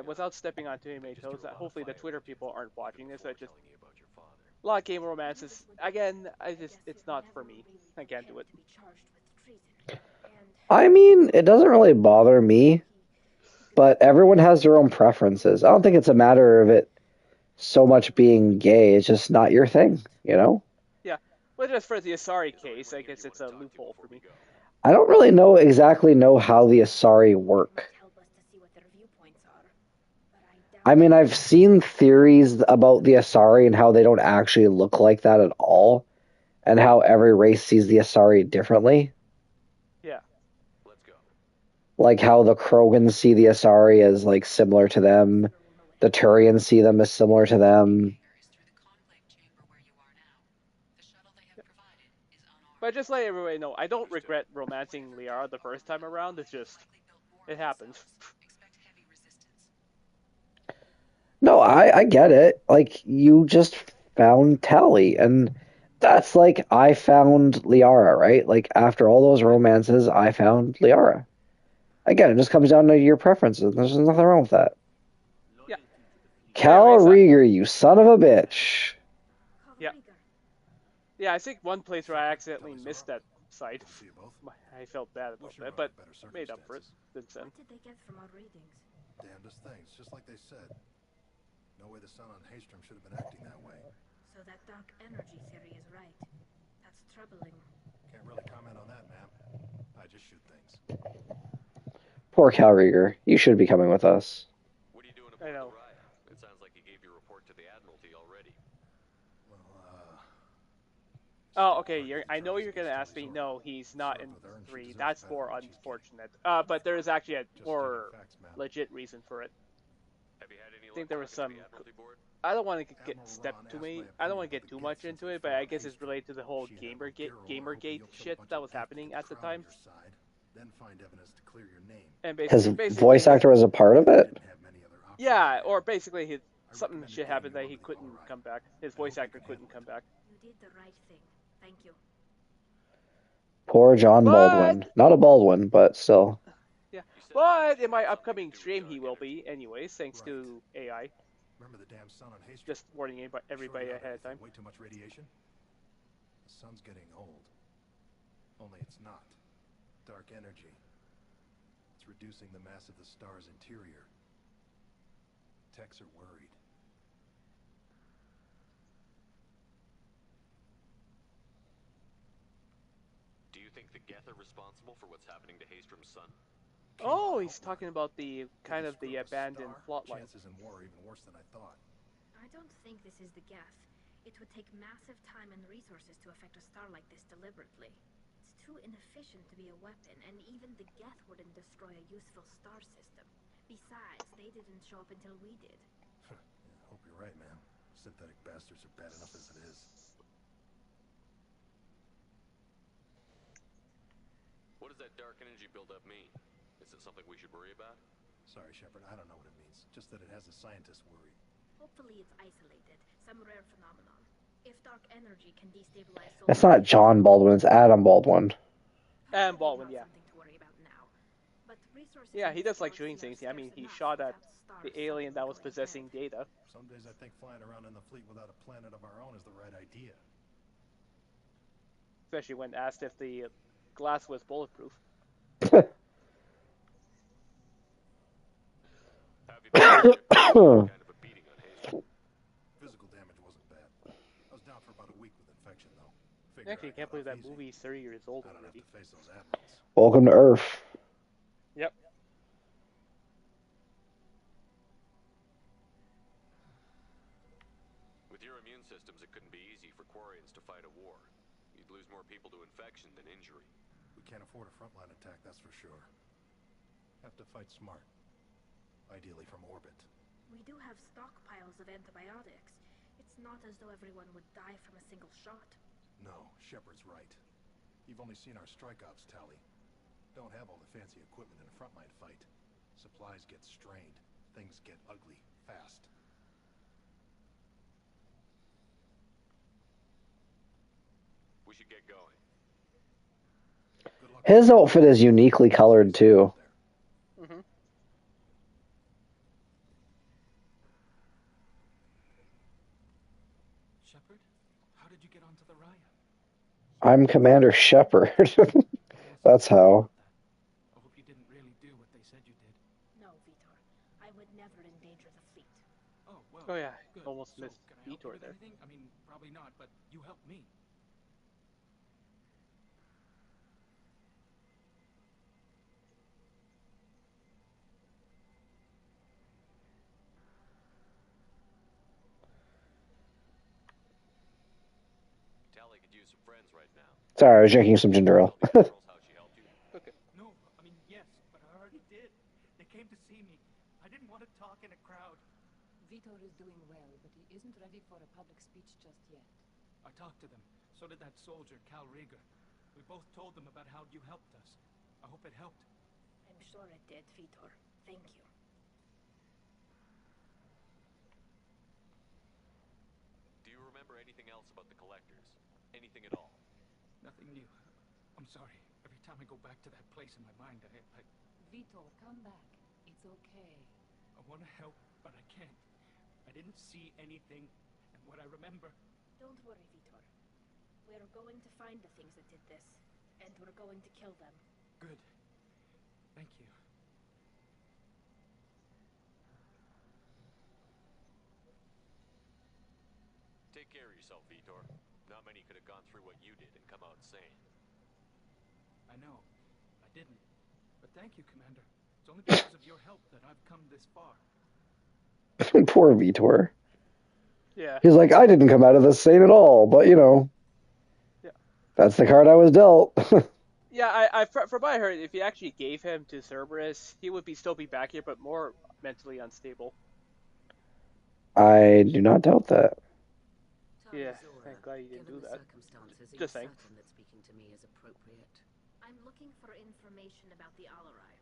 Without stepping on too many toes, hopefully the Twitter people aren't watching this. A lot of game romances. Again, it's not for me. I can't do it. I mean, it doesn't really bother me, but everyone has their own preferences. I don't think it's a matter of it so much being gay. It's just not your thing, you know? Yeah. But just for the Asari case, I guess it's a loophole for me. I don't really exactly know how the Asari work. I mean, I've seen theories about the Asari and how they don't actually look like that at all, and how every race sees the Asari differently. Yeah. Let's go. Like how the Krogans see the Asari as like similar to them, the Turians see them as similar to them. But just let everybody know, I don't regret romancing Liara the first time around. It's just, it happens. No, I get it. Like, you just found Tali, and that's like I found Liara, right? Like, after all those romances, I found Liara. Again, it just comes down to your preferences. There's nothing wrong with that. Yeah. Cal Anyways, Rieger, you son of a bitch. Yeah. Yeah, I think one place where I accidentally missed that site. I felt bad about that, but made up for it since then. What did they get from our readings? Damnedest things, just like they said. No way the sun on Haystrom should have been acting that way. So that dark energy theory is right. That's troubling. Can't really comment on that, ma'am. I just shoot things. Poor Cal Rieger. You should be coming with us. What are you doing aboard the Raya? It sounds like you gave your report to the Admiralty already. Well, Oh, okay. I know you're gonna ask me. No, he's not in 3. That's more unfortunate. But there is actually a more legit reason for it. Have you had any I think there was some. the Admiralty board? I don't want to I don't want to get too much into it, but I guess it's related to the whole Gamergate shit that was happening at the time. Then find evidence to clear your name. And His voice actor was a part of it? Yeah, or basically something shit happened that he couldn't come back. His voice actor couldn't come back. You did the right thing. Thank you. Poor John Baldwin. Not a Baldwin, but still. Yeah, but in my upcoming stream he will be, anyways, thanks to AI. Remember the damn sun on Haystrom? Just warning everybody ahead of time. Way too much radiation? The sun's getting old. Only it's not. Dark energy. It's reducing the mass of the star's interior. Techs are worried. Do you think the Geth are responsible for what's happening to Haystrom's son? Oh, he's talking about the kind of the abandoned plotline. Chances in war are even worse than I thought. I don't think this is the Geth. It would take massive time and resources to affect a star like this deliberately. It's too inefficient to be a weapon, and even the Geth wouldn't destroy a useful star system. Besides, they didn't show up until we did. Hope you're right, man. Synthetic bastards are bad enough as it is. What does that dark energy buildup mean? Is it something we should worry about? Sorry, Shepard, I don't know what it means. Just that it has a scientist worried. Hopefully it's isolated, some rare phenomenon. If dark energy can destabilize... It's not John Baldwin, it's Adam Baldwin. Adam Baldwin, yeah. Yeah, he does like shooting things. I mean, he shot at the alien that was possessing Data. Some days I think flying around in the fleet without a planet of our own is the right idea. Especially when asked if the glass was bulletproof. Kind of a beating on Hazel. Physical damage wasn't bad. I was down for about a week with infection, though. Figured Actually, I I'd can't get believe off that easy. movie's 30 years old I don't have already. to face those admirals. Welcome to Earth. Yep. With your immune systems, it couldn't be easy for Quarians to fight a war. You'd lose more people to infection than injury. We can't afford a frontline attack, that's for sure. Have to fight smart. Ideally from orbit. We do have stockpiles of antibiotics. It's not as though everyone would die from a single shot. No, Shepard's right. You've only seen our strike ops, Tali. Don't have all the fancy equipment in a frontline fight. Supplies get strained. Things get ugly fast. We should get going. Good luck. His outfit is uniquely colored too. Mm-hmm. Shepard, how did you get onto the Raya? I'm Commander Shepard. That's how. I hope you didn't really do what they said you did. No, Vitor. I would never endanger the fleet. Oh, well. Oh yeah, Good. almost So, missed can I help you Vitor with there. anything? I mean, probably not, but you helped me. Tali could use some friends right now. Sorry, I was drinking some ginger ale. Tell the admirals how she helped you. Okay. No, I mean, yes, but I already did. They came to see me. I didn't want to talk in a crowd. Vitor is doing well, but he isn't ready for a public speech just yet. I talked to them. So did that soldier, Cal Rieger. We both told them about how you helped us. I hope it helped. I'm sure it did, Vitor. Thank you. Do you remember anything else about the Collectors? Anything at all? Nothing new. I'm sorry. Every time I go back to that place in my mind, I Vitor, come back. It's okay. want to help, but I can't. I didn't see anything, and what I remember... Don't worry, Vitor. We're going to find the things that did this, and we're going to kill them. Good. Thank you. Take care of yourself, Vitor. Not many could have gone through what you did and come out sane. I know. I didn't. But thank you, Commander. It's only because of your help that I've come this far. Poor Vitor. Yeah. He's like, I didn't come out of this sane at all, but you know. Yeah. That's the card I was dealt. Yeah, from what I heard, if you actually gave him to Cerberus, he would still be back here, but more mentally unstable. I do not doubt that. Yeah, I'm glad you didn't do that. Just saying. Certain that speaking to me is appropriate. I'm looking for information about the Alarai.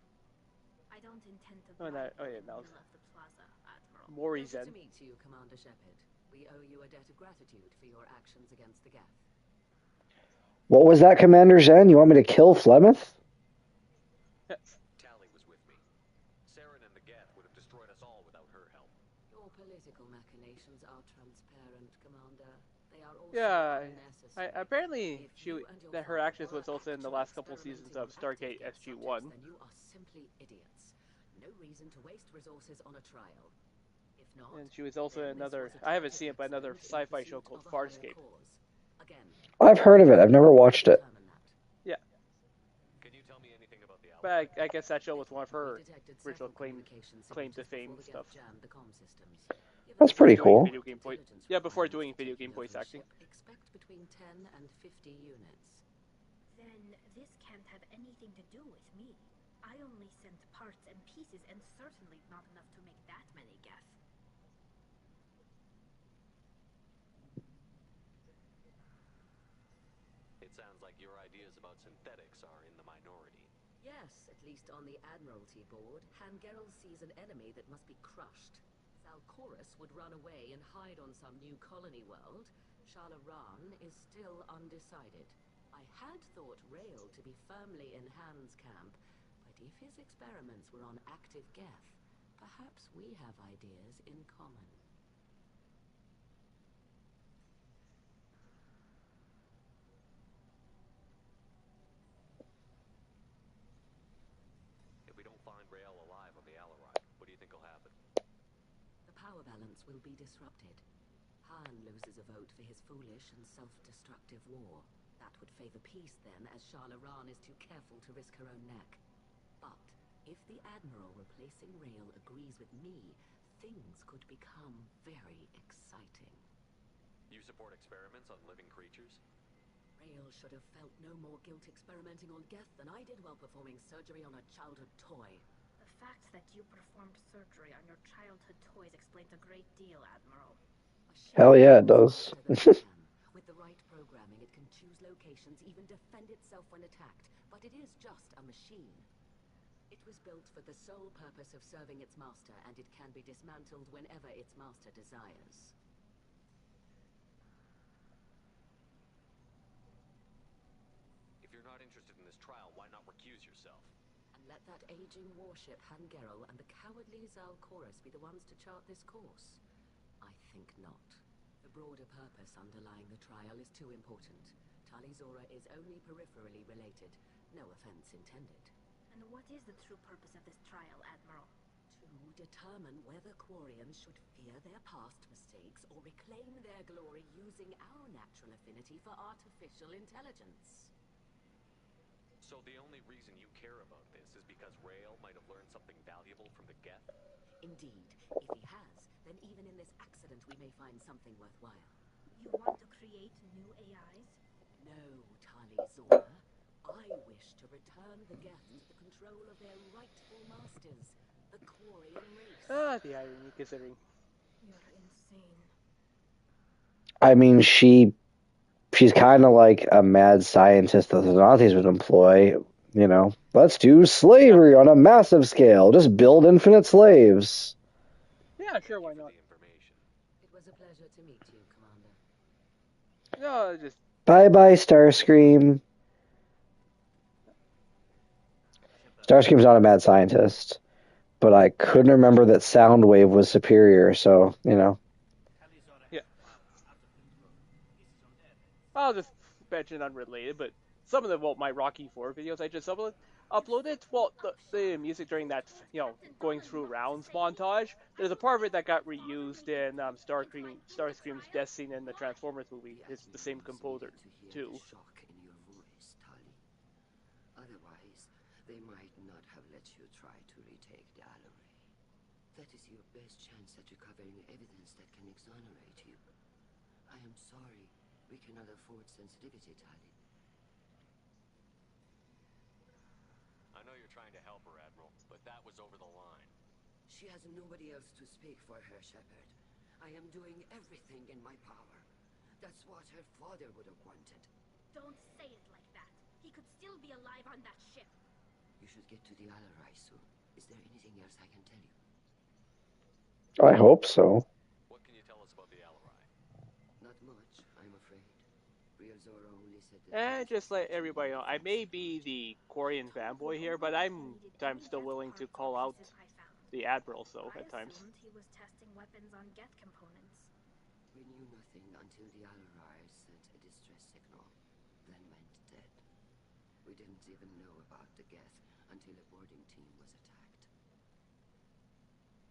I don't intend to Oh, bribe yeah, the now middle of the plaza, Admiral. Mori Pleasure Zen. to meet you, Commander Shepard. We owe you a debt of gratitude for your actions against the Geth. What was that, Commander Zen? You want me to kill Flemeth? Tali was with me. Saren and the Geth would have destroyed us all without her help. Your political machinations are transparent, Commander. They are also Yeah, unnecessary. apparently If you and your her father actions was were also in the actually last couple seasons of experimenting Stargate with active Geth SG-1. subjects, then you are simply idiots. No reason to waste resources on a trial. If not, And she was also then in this another, was a I haven't seen it, but tragic another accident in sci-fi show pursuit called of a higher Farscape. cause. Again, I've heard of it. I've never watched it. determine that. Yeah, Can you tell me anything about the but Alarai? I guess that show was one of her We detected original several claim communication to signatures fame before the stuff. Geth jammed the comm systems. Given That's the pretty Doing cool. video game voice. intelligence Yeah, before requirements doing for video taking game voice over a acting. ship, expect between 10 and 50 units. Then this can't have anything to do with me. I only sent parts and pieces, and certainly not enough to make that many Geth. It sounds like your ideas about synthetics are in the minority. Yes, at least on the Admiralty board, Hangerel sees an enemy that must be crushed. Salchorus would run away and hide on some new colony world. Shalaran is still undecided. I had thought Rael to be firmly in Han's camp, but if his experiments were on active Geth, perhaps we have ideas in common. If we don't find Rael alive on the Alarai, what do you think will happen? balance will be disrupted. Han loses a vote for his foolish and self-destructive war. That would favor peace then, as Shala-Ran is too careful to risk her own neck. But if the Admiral replacing Rael agrees with me, things could become very exciting. You support experiments on living creatures? Rael should have felt no more guilt experimenting on Geth than I did while performing surgery on a childhood toy. The fact that you performed surgery on your childhood toys explains a great deal, Admiral. Hell yeah, it does. With the right programming, it can choose locations, even defend itself when attacked. But it is just a machine. It was built for the sole purpose of serving its master, and it can be dismantled whenever its master desires. If you're not interested in this trial, why not recuse yourself? And let that aging warship Hangerel and the cowardly Zal Chorus be the ones to chart this course? I think not. The broader purpose underlying the trial is too important. Tali's aura is only peripherally related. No offense intended. And what is the true purpose of this trial, Admiral? To determine whether Quarians should fear their past mistakes or reclaim their glory using our natural affinity for artificial intelligence. So the only reason you care about this is because Rael might have learned something valuable from the Geth? Indeed. If he has, then even in this accident we may find something worthwhile. You want to create new AIs? No, Tali Zora. I wish to return the Geth to the control of their rightful masters, the Quarian race. Ah, the irony, considering. You're insane. I mean, she's kind of like a mad scientist that the Nazis would employ. You know, let's do slavery on a massive scale. Just build infinite slaves. Yeah, sure, why not? It was a pleasure to meet you, Commander. No, just... Bye-bye, Starscream. Starscream's not a mad scientist, but I couldn't remember that Soundwave was superior, so, you know. Yeah. I'll just mention unrelated, but some of the, my Rocky 4 videos I just uploaded, well, the music during that, going through rounds montage, there's a part of it that got reused in Starscream's death scene in the Transformers movie. It's the same composer, too. Otherwise, they might not have let you try to retake the Alloy. That is your best chance at recovering evidence that can exonerate you. I am sorry. We cannot afford sensitivity, Tali. I know you're trying to help her, Admiral, but that was over the line. She has nobody else to speak for her, Shepard. I am doing everything in my power. That's what her father would have wanted. Don't say it like that. He could still be alive on that ship. You should get to the Alloy soon. Is there anything else I can tell you? I hope so. What can you tell us about the Alloy? Not much, I'm afraid. Real Zora only said that... And just let everybody know, I may be the Quarian fanboy here, but I'm still willing to call out the Admiral, so at times. I assumed he was testing weapons on Geth components. We knew nothing until the Alloy sent a distress signal, then went dead. We didn't even know about the Geth until a boarding team was attacked.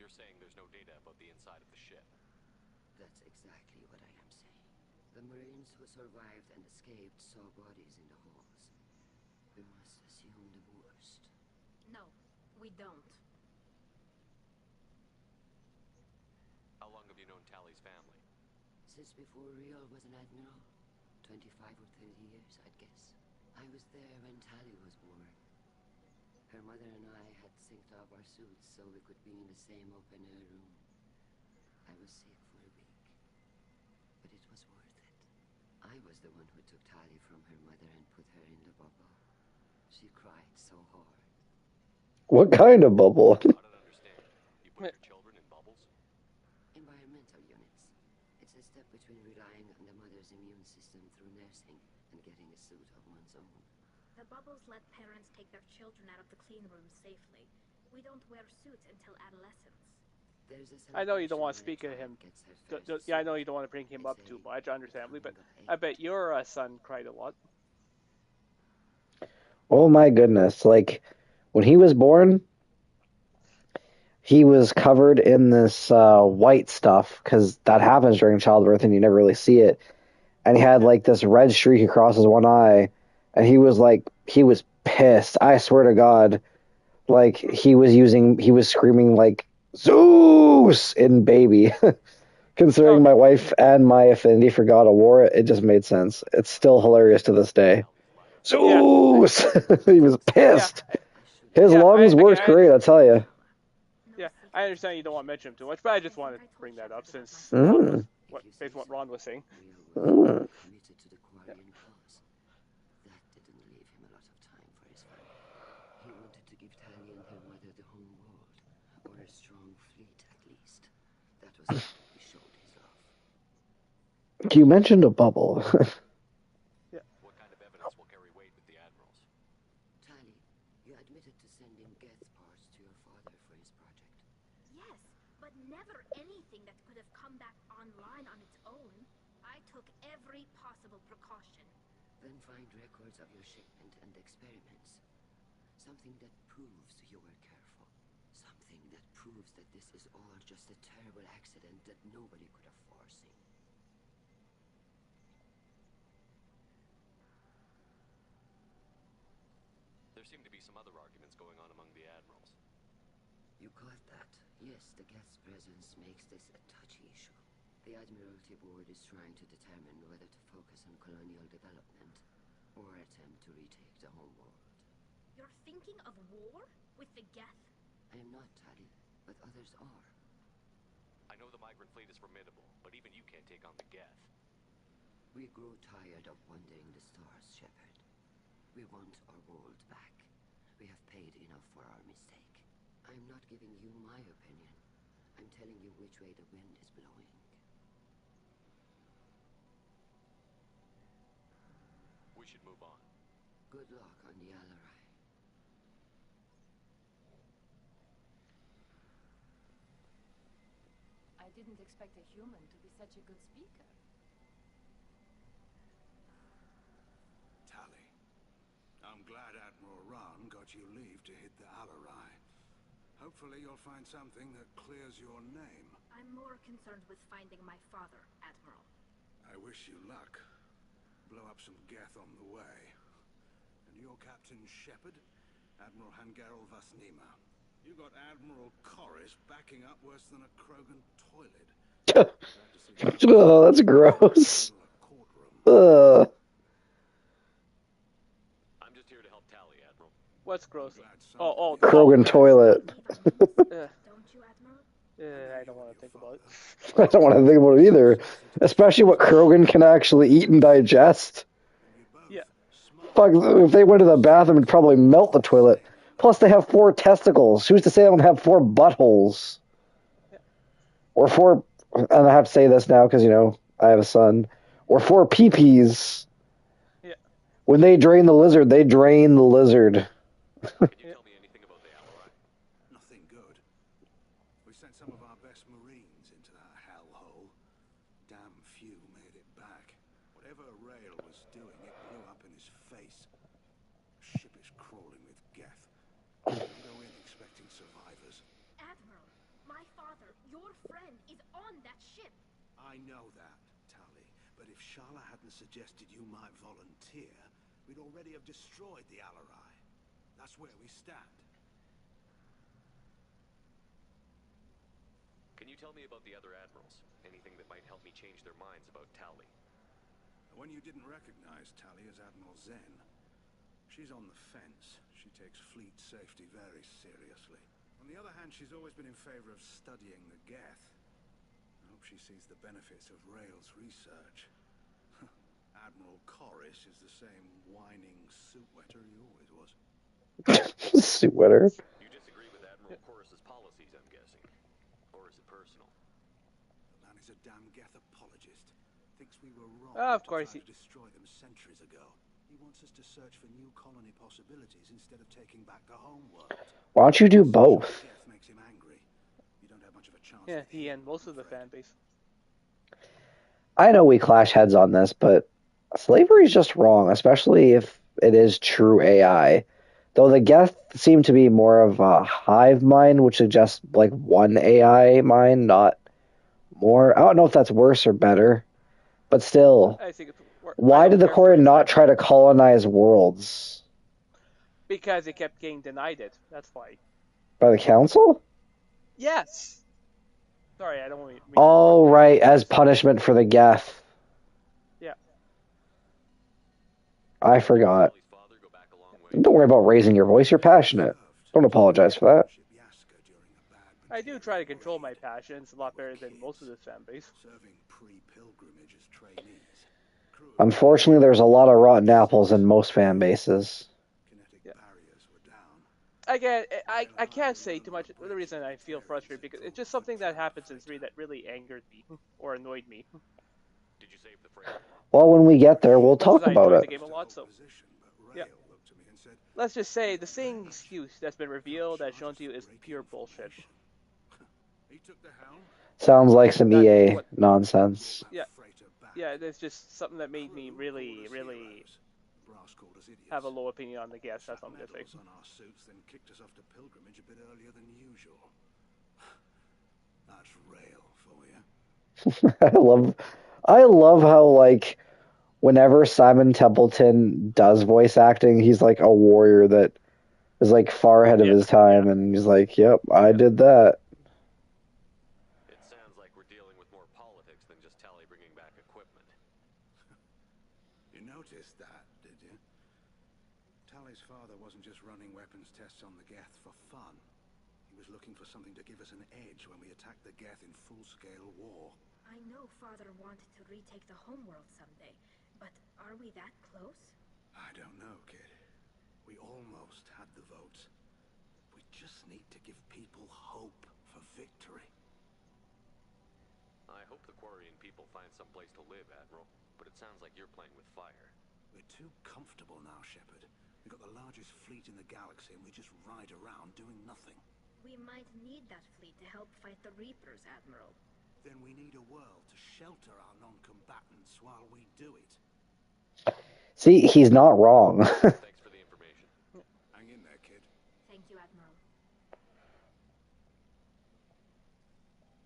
You're saying there's no data about the inside of the ship? That's exactly what I am saying. The Marines who survived and escaped saw bodies in the halls. We must assume the worst. No, we don't. How long have you known Tali's family? Since before Real was an admiral. 25 or 30 years, I'd guess. I was there when Tali was born. Her mother and I had synced up our suits so we could be in the same open-air room. I was sick for a week, but it was worth it. I was the one who took Tali from her mother and put her in the bubble. She cried so hard. What kind of bubble? I don't understand. You put your children in bubbles? Environmental units. It's a step between relying on the mother's immune system through nursing and getting a suit of one's own. The bubbles let parents take their children out of the clean room safely. We don't wear suits until adolescence. I know you don't want to speak of him. Yeah, I know you don't want to bring him up too much, understandably, but I bet your son cried a lot. Oh my goodness. Like, when he was born, he was covered in this white stuff because that happens during childbirth and you never really see it. And he had like this red streak across his one eye, and he was pissed. I swear to God, like he was screaming like Zeus in baby. Considering my wife and my affinity for God of War, it just made sense. It's still hilarious to this day. Zeus! He was pissed. His lungs worked great, I tell you. Yeah, I understand you don't want to mention him too much, but I just wanted to bring that up since based on what Ron was saying. Committed to the Quarian cause. That didn't leave him a lot of time for his family. He wanted to give Tali and her mother the home world, or a strong fleet at least. That was how he showed his love. You mentioned a bubble. Yeah. What kind of evidence will carry weight with the admirals? Tali, you admitted to sending Geth parts to your father for his project. Yes, but never anything that could have come back online on its own. I took every possible precaution. Then find records of your shipment and experiments. Something that proves you were careful. Something that proves that this is all just a terrible accident that nobody could have foreseen. There seem to be some other arguments going on among the admirals. You caught that? Yes, the Geth's presence makes this a touchy issue. The Admiralty Board is trying to determine whether to focus on colonial development or attempt to retake the homeworld. You're thinking of war with the Geth? I am not, Tali, but others are. I know the migrant fleet is formidable, but even you can't take on the Geth. We grow tired of wandering the stars, Shepard. We want our world back. We have paid enough for our mistake. I'm not giving you my opinion. I'm telling you which way the wind is blowing. We should move on. Good luck on the Alarai. I didn't expect a human to be such a good speaker. Tali, I'm glad Admiral Ron got you leave to hit the Alarai. Hopefully you'll find something that clears your name. I'm more concerned with finding my father, Admiral. I wish you luck. Blow up some Geth on the way. And your Captain Shepard? Admiral Hangarel Vasnima. You got Admiral Corris backing up worse than a Krogan toilet. Oh, that's gross. I'm just here to help Tali, Admiral. What's gross? Krogan toilet. Don't you, Admiral? I don't want to think about it. I don't want to think about it either. Especially what Krogan can actually eat and digest. Yeah. Fuck, if they went to the bathroom, it'd probably melt the toilet. Plus, they have 4 testicles. Who's to say they don't have 4 buttholes? Or 4, and I have to say this now because, I have a son. Or 4 pee-pees. Yeah. When they drain the lizard, they drain the lizard. Can you tell me anything about the Alarai? Nothing good. We sent some of our best Marines into that hellhole. Damn few made it back. Whatever Rail was doing, it blew up in his face. Ship is crawling with Geth. Don't go in expecting survivors. Admiral, my father, your friend, is on that ship. I know that, Tali. But if Shala hadn't suggested you might volunteer, we'd already have destroyed the Alarai. That's where we stand. Can you tell me about the other admirals? Anything that might help me change their minds about Tali? When you didn't recognize Tali as Admiral Zen, she's on the fence. She takes fleet safety very seriously. On the other hand, she's always been in favor of studying the Geth. I hope she sees the benefits of Rail's research. Admiral Corris is the same whining suit wetter he always was. Suit wetter. You disagree with Admiral Corris's policies, I'm guessing. Or is it personal? The man is a damn Geth apologist. Thinks we were wrong Of course to destroy them centuries ago. He wants us to search for new colony possibilities instead of taking back the home world. Why don't you do both? Geth makes him angry. You don't have much of a chance. Yeah, he and most of the fan base. I know we clash heads on this, but slavery is just wrong, especially if it is true AI. Though the Geth seem to be more of a hive mind, which suggests like one AI mind, not more. I don't know if that's worse or better, but still, I think it's. why did the Quarian not try to colonize worlds? Because they kept getting denied it. That's why. By the Council? Yes. Sorry, I don't want to. Oh, right, as punishment for the Geth. Yeah. I forgot. Don't worry about raising your voice. You're passionate. Don't apologize for that. I do try to control my passions a lot better than most of this fan base. Unfortunately, there's a lot of rotten apples in most fan bases. Yeah. Again, I can't say too much. The reason I feel frustrated because it's just something that happens in 3 that really angered me or annoyed me. Did you save the frame? Well, when we get there, we'll talk about it. The game a lot, so yeah. Let's just say the same excuse that's been revealed that's shown to you is pure bullshit. Sounds like some EA nonsense. Yeah. Yeah, there's just something that made me really, really have a low opinion on the guest. That's what I'm gonna say. I love how like whenever Simon Templeton does voice acting, he's like a warrior that is like far ahead of his time, and he's like, "Yep, I did that." It sounds like we're dealing with more politics than just Tali bringing back equipment. You noticed that, did you? Tali's father wasn't just running weapons tests on the Geth for fun. He was looking for something to give us an edge when we attacked the Geth in full-scale war. I know Father wanted to retake the homeworld someday, but are we that close? I don't know, kid. We almost had the votes. We just need to give people hope for victory. I hope the Quarian people find some place to live, Admiral, but it sounds like you're playing with fire. We're too comfortable now, Shepard. We've got the largest fleet in the galaxy and we just ride around doing nothing. We might need that fleet to help fight the Reapers, Admiral. Then we need a world to shelter our non-combatants while we do it. See, he's not wrong. Thanks for the information. Hang in there, kid. Thank you,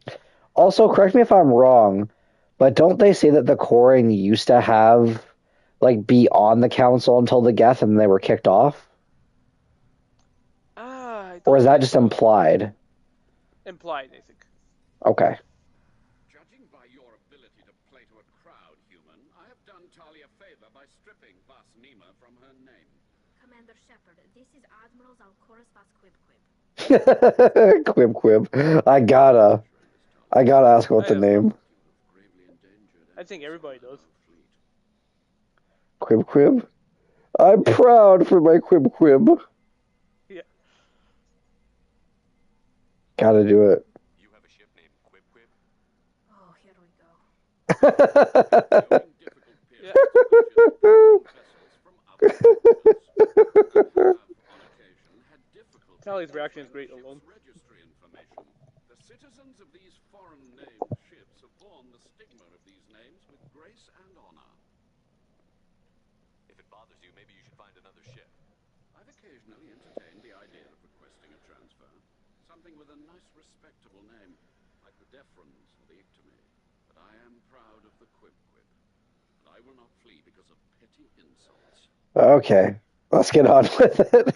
Admiral. Also, correct me if I'm wrong, but don't they say that the Quarian used to have, like, be on the council until the Geth and they were kicked off? Or is that just implied? Implied, I think. Okay. Judging by your ability to play to a crowd, human, I have done Tali a favor by stripping Vas Nima from her name. Commander Shepard, this is Admiral Zalcoris Vas Quib Quib. I gotta ask about the name. I think everybody does. Quib Quib? I'm proud for my Quib Quib. Yeah. Gotta do it. You have a ship named Quib Quib? Oh, here we go. Tali's reaction is great alone. Registry information. The citizens of these foreign named ships have borne the stigma of these names with grace and honor. If it bothers you, maybe you should find another ship. I've occasionally entertained the idea of requesting a transfer. Something with a nice, respectable name, like the Deferens or the Ictomy. But I am proud of the Quib Quib. And I will not flee because of petty insults. Okay, let's get on with it.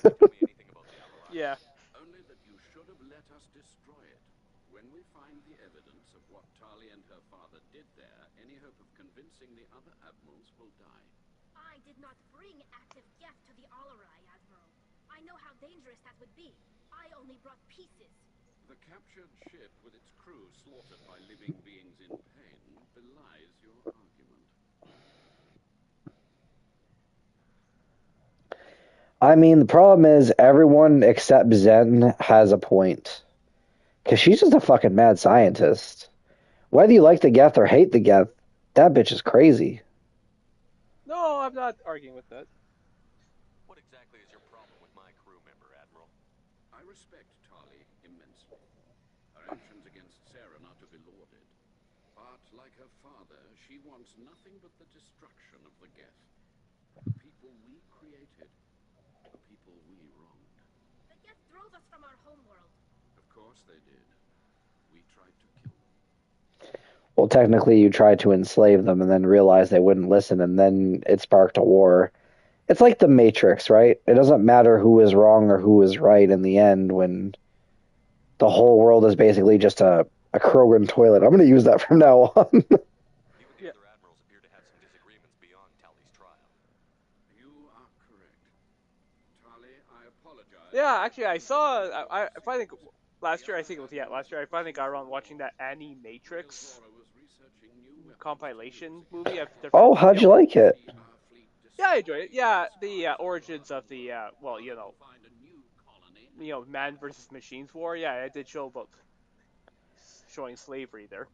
Yeah. Only that you should have let us destroy it. When we find the evidence of what Tali and her father did there, any hope of convincing the other admirals will die. I did not bring active Geth to the Alarai, Admiral. I know how dangerous that would be. I only brought pieces. The captured ship with its crew slaughtered by living beings in pain belies your argument. I mean, the problem is everyone except Zen has a point. Because she's just a fucking mad scientist. Whether you like the Geth or hate the Geth, that bitch is crazy. No, I'm not arguing with that. What exactly is your problem with my crew member, Admiral? I respect Tali immensely. Her actions against Saren are to be lauded. But, like her father, she wants nothing but the destruction of the Geth. The people we created. the people we wronged. They just drove us from our homeworld. Of course they did. We tried to kill them. Well, technically, you tried to enslave them and then realized they wouldn't listen, and then it sparked a war. It's like the Matrix, right? It doesn't matter who is wrong or who is right in the end when the whole world is basically just a Krogan toilet. I'm going to use that from now on. Even the other admirals appear to have some disagreements beyond Tali's trial. You are correct. Tali, I apologize. Yeah, actually, I saw. I finally last year. I think it was last year. I finally got around watching that Matrix compilation movie of different. Oh, how'd you like it? Yeah, I enjoyed it. Yeah, the origins of the man versus machines war. Yeah, it did show about showing slavery there.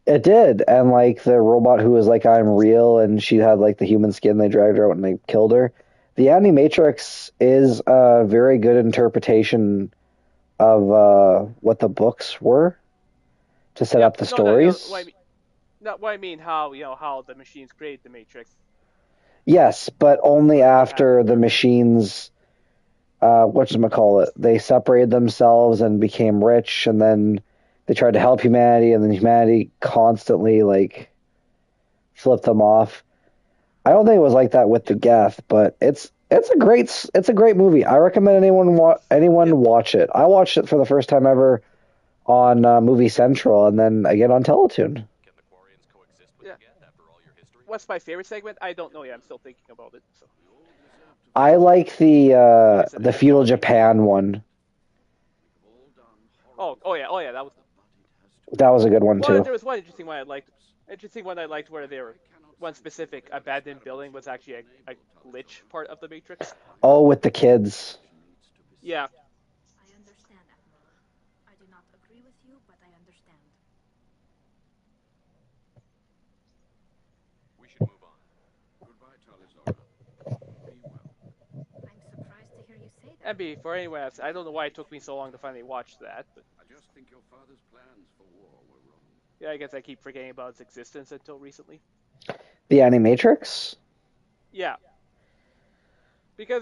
It did, and like the robot who was like, I'm real, and she had like the human skin, they dragged her out and they killed her. The Animatrix is a very good interpretation of what the books were to set up the stories. What I mean, how the machines create the Matrix. Yes, but only after the machines, whatchamacallit, they separated themselves and became rich, and then they tried to help humanity, and then humanity constantly, like, flipped them off. I don't think it was like that with the Geth, but it's a great movie. I recommend anyone watch it. I watched it for the first time ever on Movie Central, and then again on Teletoon. What's my favorite segment? I don't know yet. I'm still thinking about it. So. I like the feudal Japan one. Oh yeah, that was a good one too. There was one interesting one I liked. Where they were one specific abandoned building was actually a glitch part of the Matrix. Oh, with the kids. Yeah. I understand, Admiral. I do not agree with you, but I understand. We should move on. Goodbye, Talizora. Be well. I'm surprised to hear you say that. And before anyone else, I don't know why it took me so long to finally watch that, but I just think your father's plans for war were wrong. yeah, I guess I keep forgetting about its existence until recently. The Animatrix? Yeah.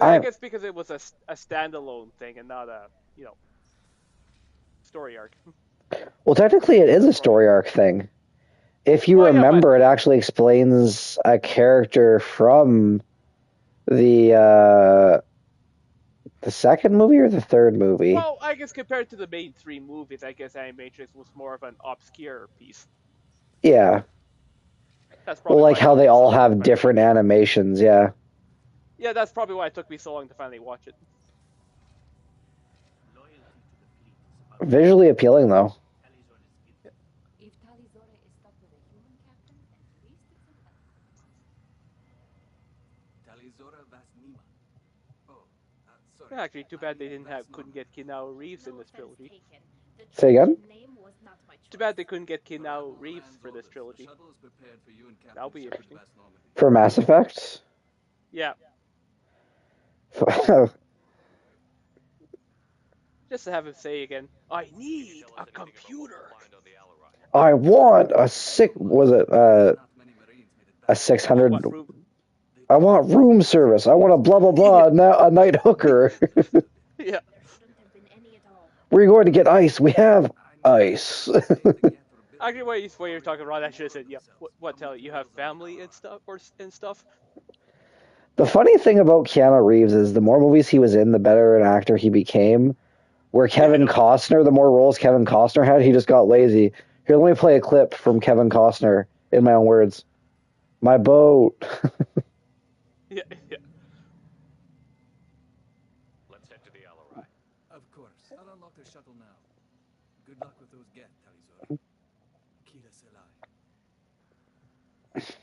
I guess because it was a standalone thing and not a, story arc. Well, technically it is a story arc thing. If you remember, it actually explains a character from the second movie or the third movie. Well, I guess compared to the main three movies, I guess Animatrix was more of an obscure piece. Yeah. That's probably like how they all have different animations, yeah. Yeah, that's probably why it took me so long to finally watch it. Visually appealing, though. If Talizora is stuck with a human captain, at least it's an elf. Talizora Vasnima. Oh, sorry. Actually, too bad they couldn't get Keanu Reeves in this trilogy. Say again? Too bad they couldn't get Keanu Reeves for this trilogy. That'll be interesting. For Mass Effect? Yeah. Just to have him say again, I need a computer. I want a 600. I want room service. I want a blah blah blah. Now a night hooker. Yeah. We're going to get ice. We have ice. Actually, while you're talking about that, I should have said, yeah. What? Tell you have family and stuff. The funny thing about Keanu Reeves is the more movies he was in, the better an actor he became. Where Kevin Costner, the more roles Kevin Costner had, he just got lazy. Here, let me play a clip from Kevin Costner in my own words. My boat. Yeah. Let's head to the LRI. Of course. I'll unlock the shuttle now. Good luck with those Geth, Talizora. Kila Selai.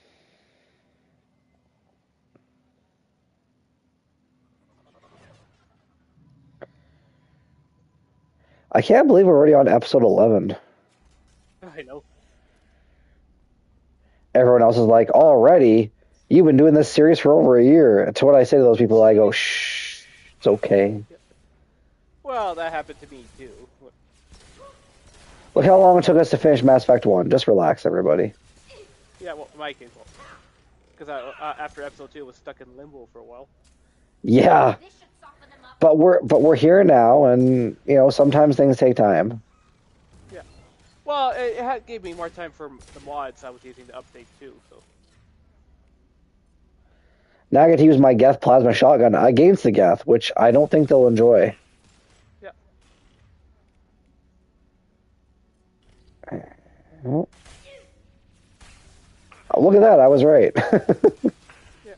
I can't believe we're already on episode 11. I know. Everyone else is like, already? You've been doing this series for over a year. It's what I say to those people. I go, shh, it's okay. Well, that happened to me too. Look how long it took us to finish Mass Effect 1. Just relax, everybody. Yeah, well, in my case, because after episode 2, I was stuck in limbo for a while. Yeah. This should but we're here now, and sometimes things take time. Yeah. Well, it gave me more time for the mods I was using to update too. So. Now I get to use my Geth plasma shotgun against the Geth, which I don't think they'll enjoy. Yeah. Oh, look at that! I was right. Yeah.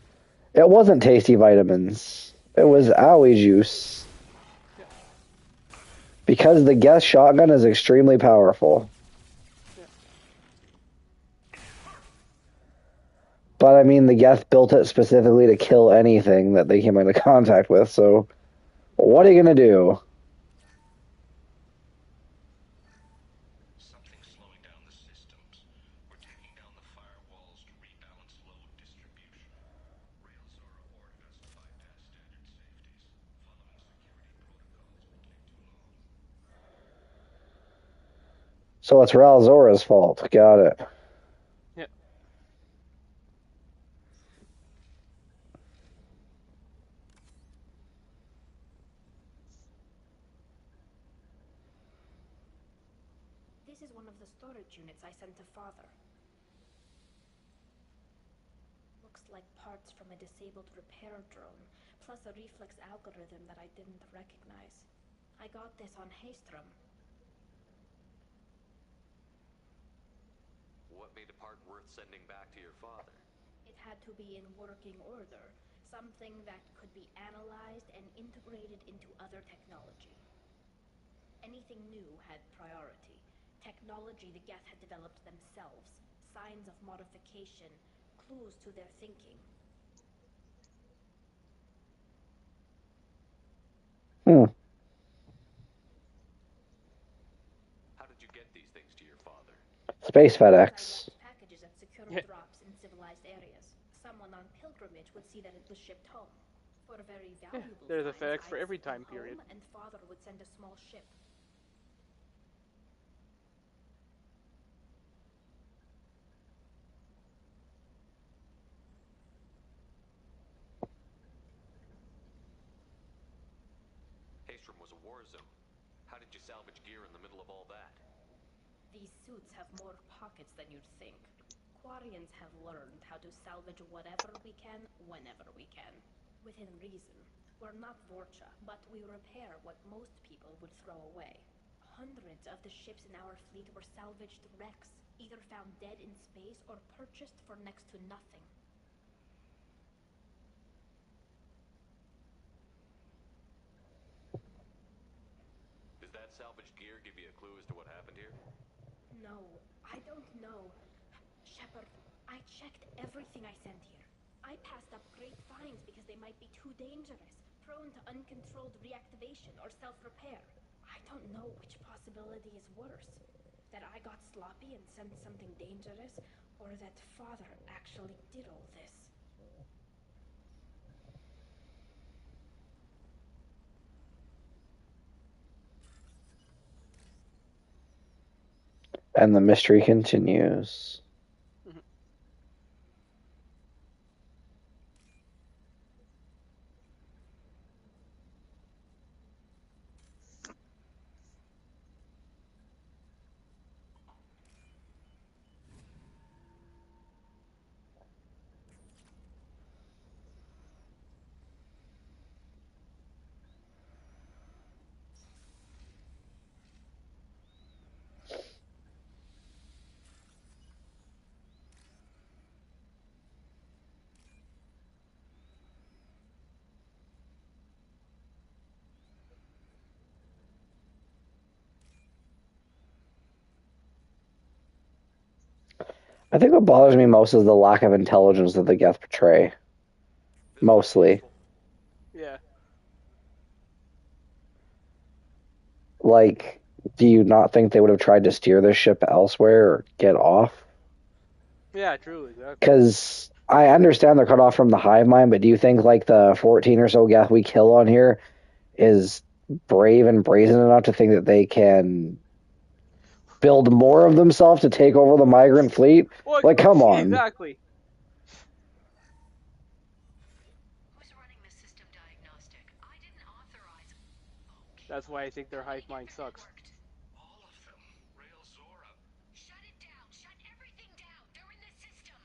It wasn't tasty vitamins. It was owie juice. Yeah. Because the Geth shotgun is extremely powerful. Yeah. But I mean, the Geth built it specifically to kill anything that they came into contact with. So, what are you gonna do? Something's slowing down the systems. We're taking down the firewalls to rebalance load distribution. Railzora ordered us to bypass standard safeties. Following security protocols will take too long. So it's Ralzora's fault. Got it. Yeah. This is one of the storage units I sent to Father. Looks like parts from a disabled repair drone, plus a reflex algorithm that I didn't recognize. I got this on Haystrom. What made a part worth sending back to your father? It had to be in working order, something that could be analyzed and integrated into other technology. Anything new had priority. Technology the Geth had developed themselves, signs of modification, clues to their thinking. How did you get these things to your father? Space FedEx. I left packages at secure drops in civilized areas. Someone on pilgrimage would see that it was shipped home. For very valuable There's a finds, FedEx for I'd every send time them period. home, and Father would send a small ship. Haystrom was a war zone. How did you salvage gear in the middle of all that? These suits have more pockets than you'd think. Quarians have learned how to salvage whatever we can, whenever we can. Within reason. We're not Vorcha, but we repair what most people would throw away. Hundreds of the ships in our fleet were salvaged wrecks, either found dead in space or purchased for next to nothing. Does that salvaged gear give you a clue as to what happened here? No, I don't know. Shepard, I checked everything I sent here. I passed up great finds because they might be too dangerous, prone to uncontrolled reactivation or self-repair. I don't know which possibility is worse. That I got sloppy and sent something dangerous, or that Father actually did all this. And the mystery continues. I think what bothers me most is the lack of intelligence that the Geth portray. Mostly. Yeah. Like, do you not think they would have tried to steer this ship elsewhere or get off? Yeah, true, exactly. Because I understand they're cut off from the hive mind, but do you think like the 14 or so Geth we kill on here is brave and brazen enough to think that they can build more of themselves to take over the migrant fleet? Well, like, come on. Exactly. Who's running the system diagnostic? I didn't authorize That's why I think their hive mind sucks. All of them. Rail Zora. Shut it down! Shut everything down! They're in the system!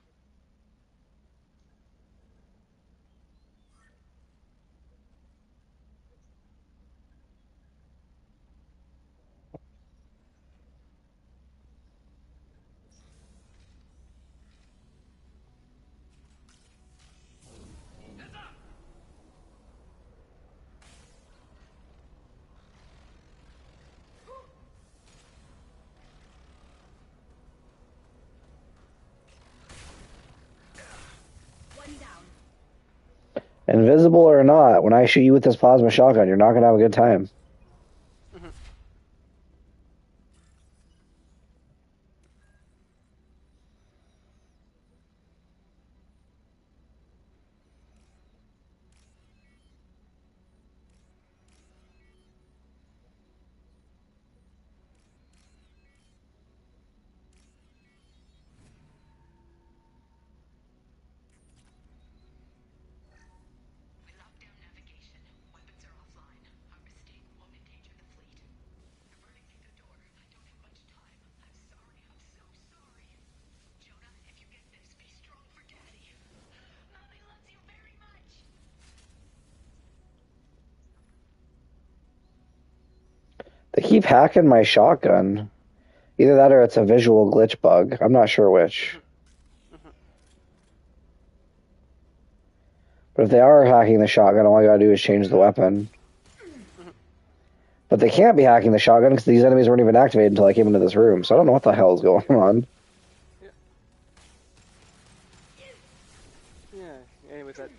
One down. Invisible or not, when I shoot you with this plasma shotgun, you're not gonna have a good time. We locked down navigation. Weapons are offline. Our mistake won't endanger the fleet. You're burning through the door. I don't have much time. I'm sorry. I'm so sorry. Jonah, if you get this, be strong for Daddy. Mommy loves you very much. They keep hacking my shotgun. Either that or it's a visual glitch bug. I'm not sure which. But if they are hacking the shotgun, all I gotta do is change the weapon. But they can't be hacking the shotgun because these enemies weren't even activated until I came into this room. So I don't know what the hell is going on. Yeah. Anyways, that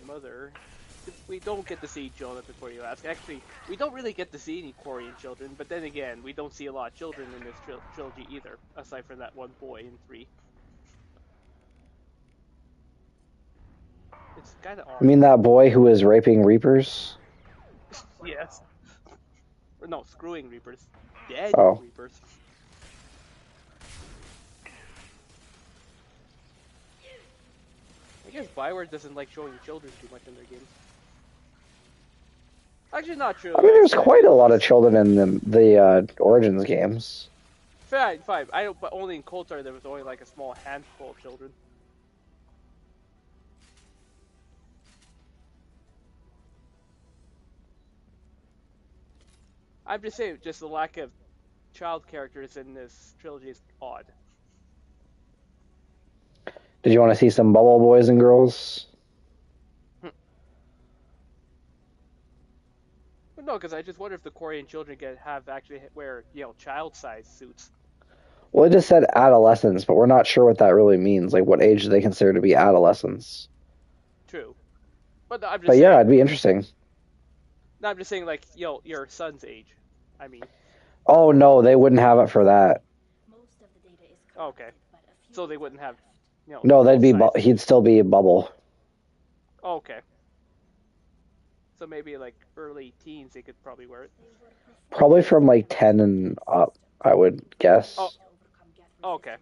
mother. We don't get to see Jonah before you ask. Actually, we don't really get to see any Quarian children. But then again, we don't see a lot of children in this trilogy either, aside from that one boy in 3. It's kind of odd. I mean that boy who was raping Reapers? Yes. Or no, screwing Reapers. Dead Oh. Reapers. I guess Bioware doesn't like showing children too much in their games. Actually, not true. I mean, there's quite a lot of children in the Origins games. Fine. I don't, but only in Coulter there was only like a small handful of children. I'm just saying, just the lack of child characters in this trilogy is odd. Did you want to see some bubble boys and girls? But no, because I just wonder if the Korean children have actually wear, child-sized suits. Well, it just said adolescents, but we're not sure what that really means. Like, what age do they consider to be adolescents? True. But I'm just But saying, yeah, it'd be interesting. No, I'm just saying, like, your son's age. I mean. Oh, no, they wouldn't have it for that. Most of the data is Okay. So they wouldn't have, No, they'd be size. he'd still be a bubble. Okay. So maybe, like, early teens, they could probably wear it. Probably from, like, 10 and up, I would guess. Oh. Okay.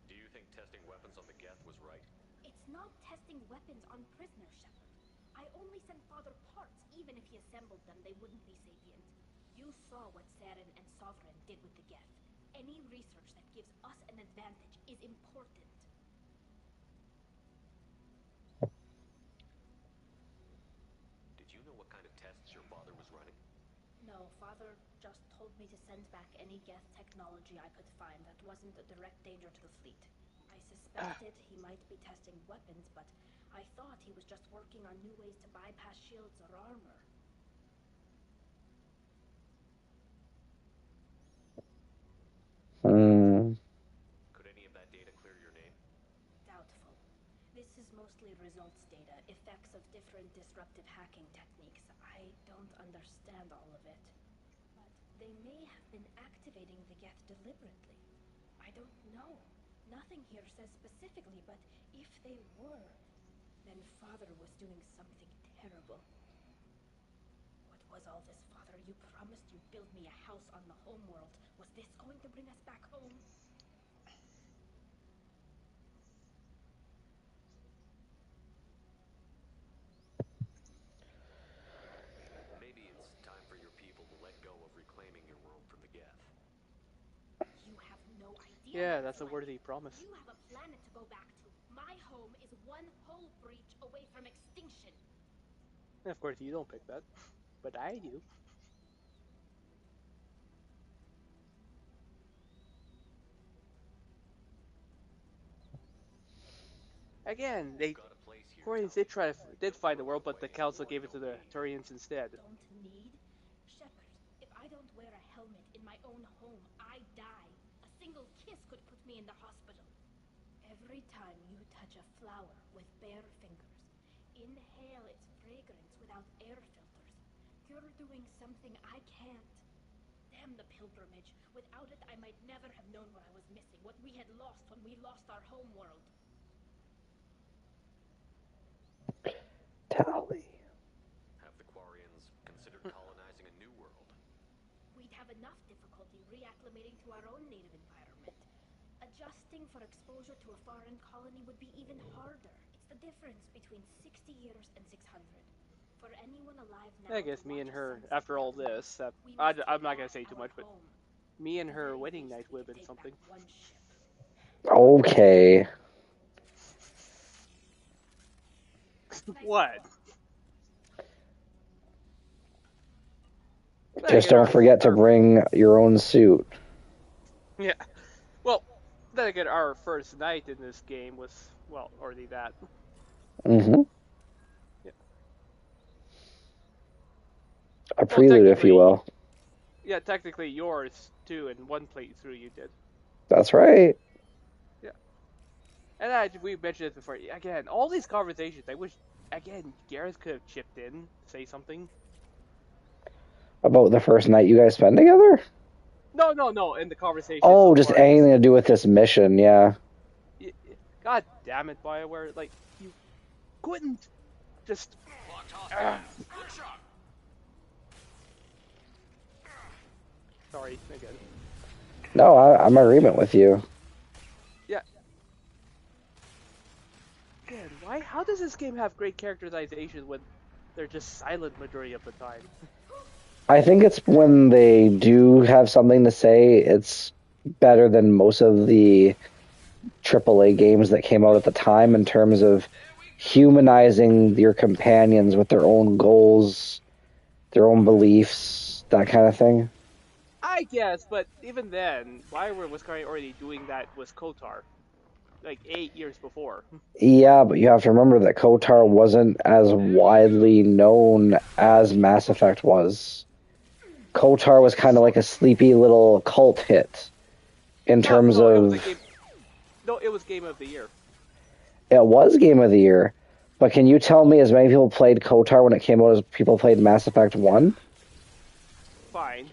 Do you think testing weapons on the Geth was right? It's not testing weapons on prisoners, Shepard. I only sent Father parts. Even if he assembled them, they wouldn't be sapient. You saw what Saren and Sovereign did with the Geth. Any research that gives us an advantage is important. Did you know what kind of tests your father was running? No, Father just told me to send back any Geth technology I could find that wasn't a direct danger to the fleet. I suspected he might be testing weapons, but I thought he was just working on new ways to bypass shields or armor. Could any of that data clear your name? Doubtful. This is mostly results data, effects of different disruptive hacking techniques. I don't understand all of it. But they may have been activating the Geth deliberately. I don't know. Nothing here says specifically, but if they were, then Father was doing something terrible. What was all this, Father? You promised you'd build me a house on the homeworld. Was this going to bring us back home? no idea Yeah, what that's it's a like. worthy promise. You have a planet to go back to. My home is one hull breach away from extinction. And of course, you don't pick that, but I do. Again, they Got a place here, Koreans Tali. did find the world, but the council gave it to the Turians instead. Don't need? Shepard, if I don't wear a helmet in my own home, I die. A single kiss could put me in the hospital. Every time you touch a flower with bare fingers, inhale its fragrance without air filters, you're doing something I can't. Damn the pilgrimage. Without it, I might never have known what I was missing, what we had lost when we lost our home world. Tali. Have the Quarians considered colonizing a new world? We'd have enough difficulty reacclimating to our own native environment. Adjusting for exposure to a foreign colony would be even harder. It's the difference between 60 years and 600. For anyone alive now, I guess to me watch and a her, sunset after all without this, that we must I'm get not gonna back say too our much, but home. me and The her very wedding least night we would have could been take something. back one ship. Okay. What? Then Just again, don't forget to bring your own suit. yeah. Well, then again, our first night in this game was, well, already that. Mm-hmm. Yeah. A Well, prelude, if you technically, will. yeah, technically yours too. In one playthrough, you did. That's right. Yeah. And we mentioned it before. Again, all these conversations. I wish, again, Gareth could have chipped in, say something. About the first night you guys spent together? No. In the conversation. Oh, so just far, anything to do with this mission, yeah. God damn it, BioWare! Like you couldn't just. Sorry again. No, I'm in agreement with you. Yeah. Again, why? How does this game have great characterization when they're just silent majority of the time? I think it's when they do have something to say, it's better than most of the AAA games that came out at the time in terms of humanizing your companions with their own goals, their own beliefs, that kind of thing. I guess, but even then, BioWare was kind of already doing that with KOTOR, like 8 years before. Yeah, but you have to remember that KOTOR wasn't as widely known as Mass Effect was. KOTOR was kind of like a sleepy little cult hit in terms of... It was Game of the Year. It was Game of the Year. But can you tell me as many people played KOTOR when it came out as people played Mass Effect 1? Fine.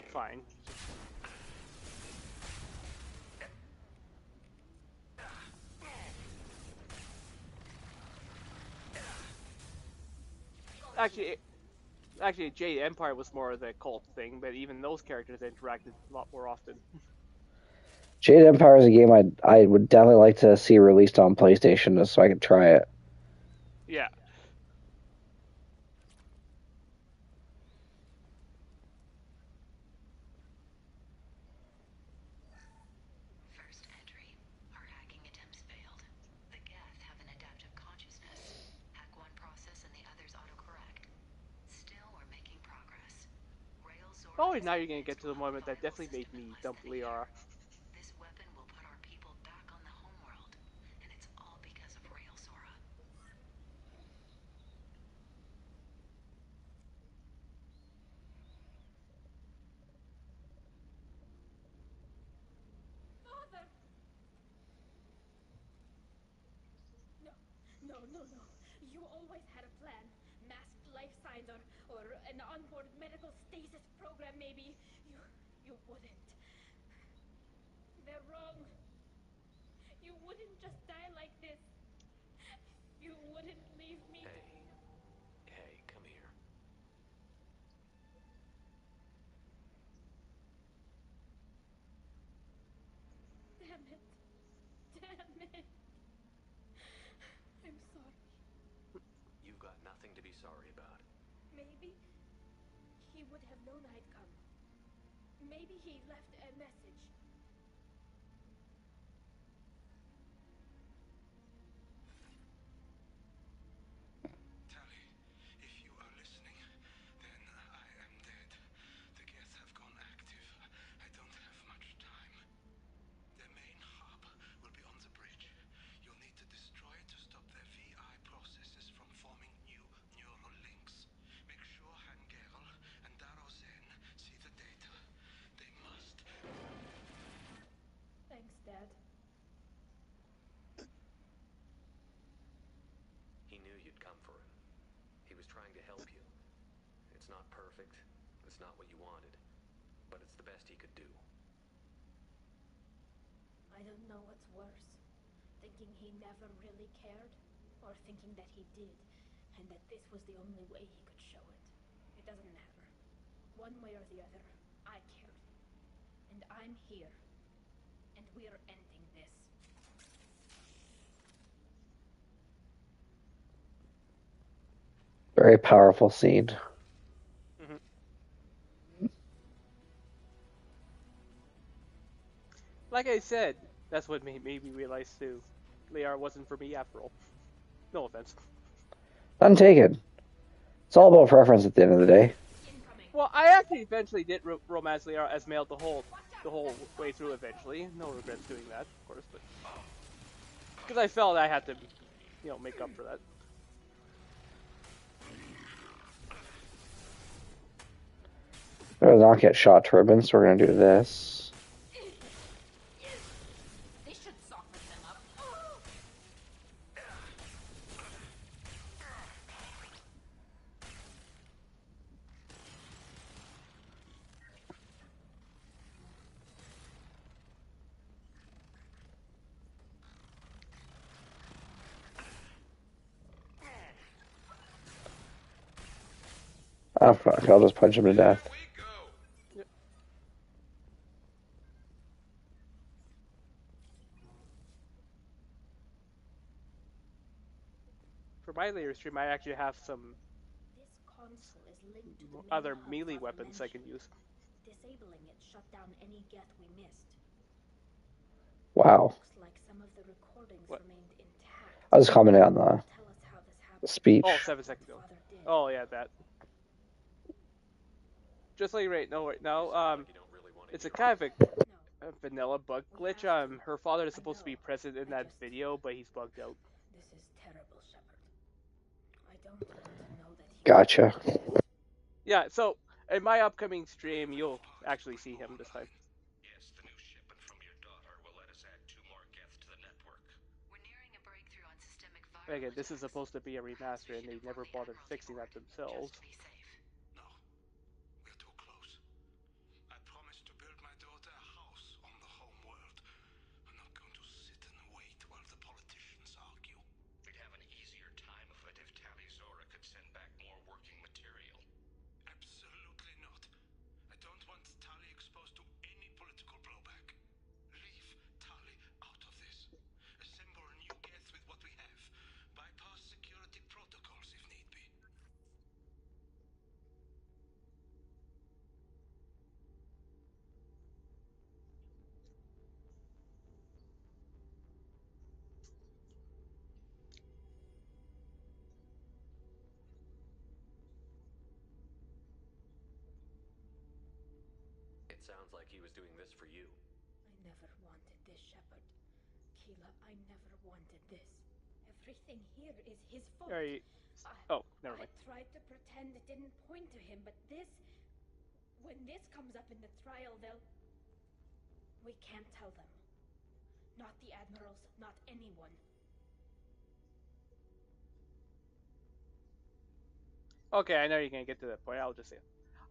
Actually, Jade Empire was more of the cult thing, but even those characters interacted a lot more often. Jade Empire is a game I would definitely like to see released on PlayStation just so I could try it. Yeah. First entry. Our hacking attempts failed. The Geth have an adaptive consciousness. Hack one process and the others autocorrect. Still, we're making progress. Probably now you're gonna get to the moment that definitely made me dump Liara. This weapon will put our people back on the homeworld, and it's all because of Railzora. Father! No. You always had a plan. Masked life signs or an onboard medical stasis program, maybe. You wouldn't. They're wrong. You wouldn't just die like this. You wouldn't leave me. Hey, come here. Damn it. I'm sorry. You've got nothing to be sorry about. Maybe he would have known I'd come. Maybe he left a message. trying to help you. It's not perfect. It's not what you wanted. But it's the best he could do. I don't know what's worse. Thinking he never really cared, or thinking that he did, and that this was the only way he could show it. It doesn't matter. One way or the other, I cared. And I'm here. And we're ending this. Very powerful scene. Mm-hmm. Like I said, that's what made me realize too. Liara wasn't for me after all. No offense. None taken. It's all about preference at the end of the day. Well, I actually eventually did romance Liara as male the whole way through. Eventually, no regrets doing that, of course, but because I felt I had to, make up for that. We'll not get shot turban, so we're gonna do this. This should soften them up. Oh fuck, I'll just punch him to death. Yep. For my later stream, I actually have some other melee weapons I can use. Disabling it shut down any geth we missed. Wow. Looks like some of the recordings remained intact. I was commenting on Tell us how this the happened. speech. Oh, 7 seconds ago. Oh yeah, that. Just like right now, it's a kind of a vanilla bug glitch. Her father is supposed to be present in that video, but he's bugged out. This is terrible, Shepard. I don't want to know that he Gotcha. Yeah, so in my upcoming stream, you'll actually see him this time. Yes, the new shipment from your daughter will let us add 2 more geths to the network. We're nearing a breakthrough on systemic viral Again, this is attacks. supposed to be a remaster, and they never bothered fixing that themselves. Just to be safe. No, we're too close. I promised to build my daughter a house on the home world. I'm not going to sit and wait while the politicians argue. We'd have an easier time of it if Tali Zora could send back more working material. Absolutely not. I don't want Tali exposed to any political blowback. Leave Tali out of this. Assemble a new geth with what we have. Bypass security protocols if need be. It sounds like he was doing this for you. I never wanted this, Shepard. Keela, I never wanted this. Everything here is his fault. Oh, never mind. I tried to pretend it didn't point to him, but this... When this comes up in the trial, they'll... We can't tell them. Not the admirals, not anyone. Okay, I know you're gonna get to that point. I'll just say,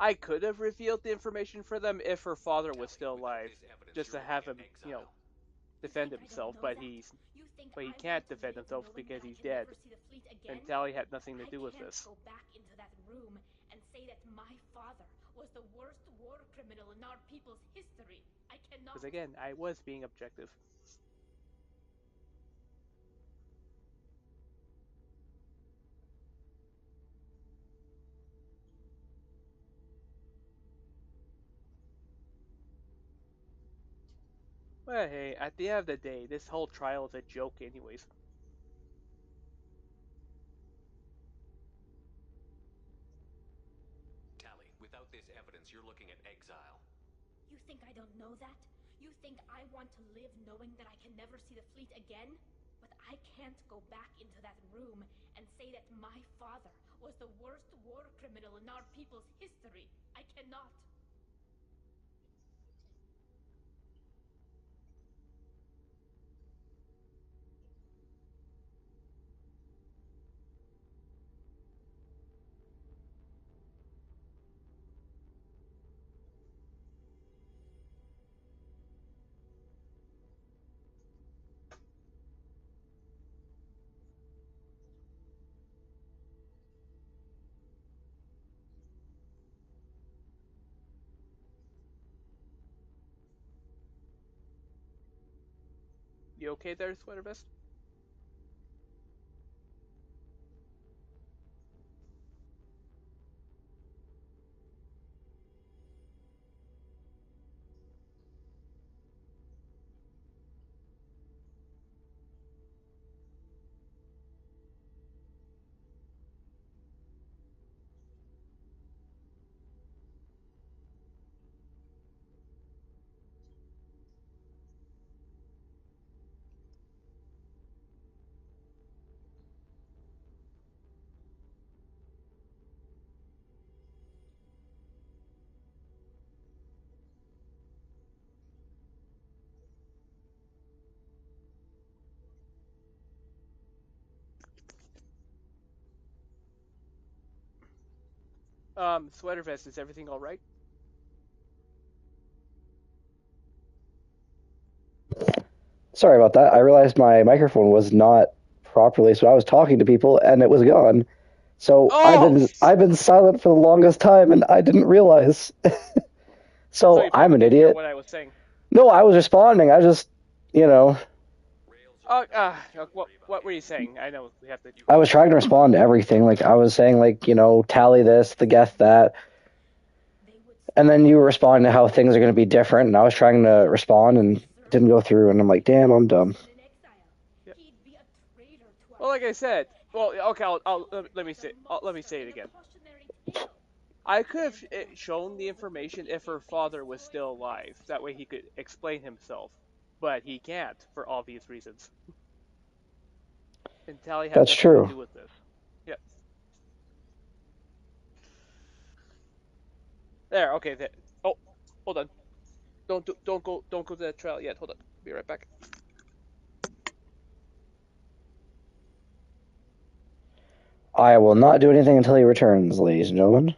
I could have revealed the information for them if her father was still alive, just to have him, defend himself. But he can't defend himself because he's dead, and Tali had nothing to do with this. I can't go back into that room and say that my father was the worst war criminal in our people's history. I cannot. Because again, I was being objective. Well, hey, at the end of the day, this whole trial is a joke anyways. Tali, without this evidence, you're looking at exile. You think I don't know that? You think I want to live knowing that I can never see the fleet again? But I can't go back into that room and say that my father was the worst war criminal in our people's history. I cannot. You okay there, Sweater Vest? Sweater Vest, is everything all right? Sorry about that. I realized my microphone was not properly, so I was talking to people and it was gone. So Oh! I've been silent for the longest time and I didn't realize. So So you I'm probably an didn't hear idiot. what I was saying. No, I was responding. I just, you know, What were you saying? I know we have to. I was trying to respond to everything. Like I was saying, like tally this, the guess that, and then you were responding to how things are going to be different, and I was trying to respond and didn't go through, and I'm like, damn, I'm dumb. Yeah. Well, like I said, well, okay, let me say it again. I could have shown the information if her father was still alive. That way he could explain himself, but he can't for obvious reasons. And Tali had That's nothing to true. do with this. Yep. There. Okay. There. Oh, hold on. Don't go to that trail yet. Hold on. Be right back. I will not do anything until he returns, ladies and gentlemen.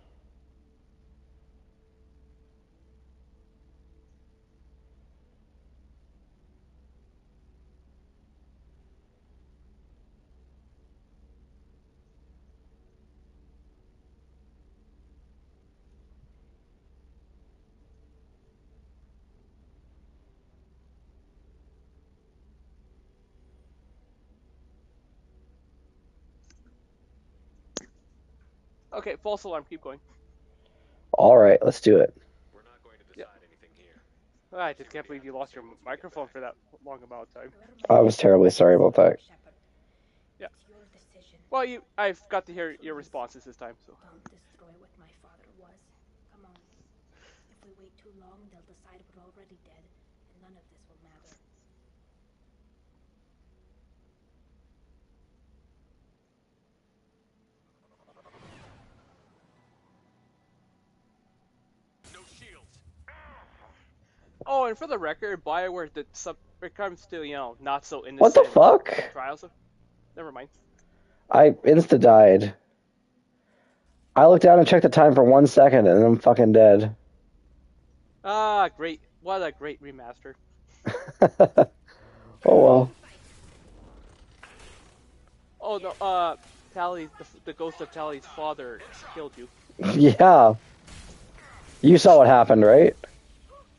Okay. False alarm. Keep going. All right, let's do it. We're not going to Yeah. decide anything here. I just can't believe you lost your microphone for that long amount of time. I was terribly sorry about that. Yeah. Well, I've got to hear your responses this time, so. Don't destroy what my father was. Come on. If we wait too long, they'll decide we're already dead, and none of this will matter. No shields. Oh, and for the record, Bioware did some. It comes to not so innocent. What the fuck? Trials. Never mind. I insta died. I looked down and checked the time for 1 second, and I'm fucking dead. Ah, great! What a great remaster. Oh well. Oh no, Tali, the ghost of Tali's father killed you. Yeah. You saw what happened, right?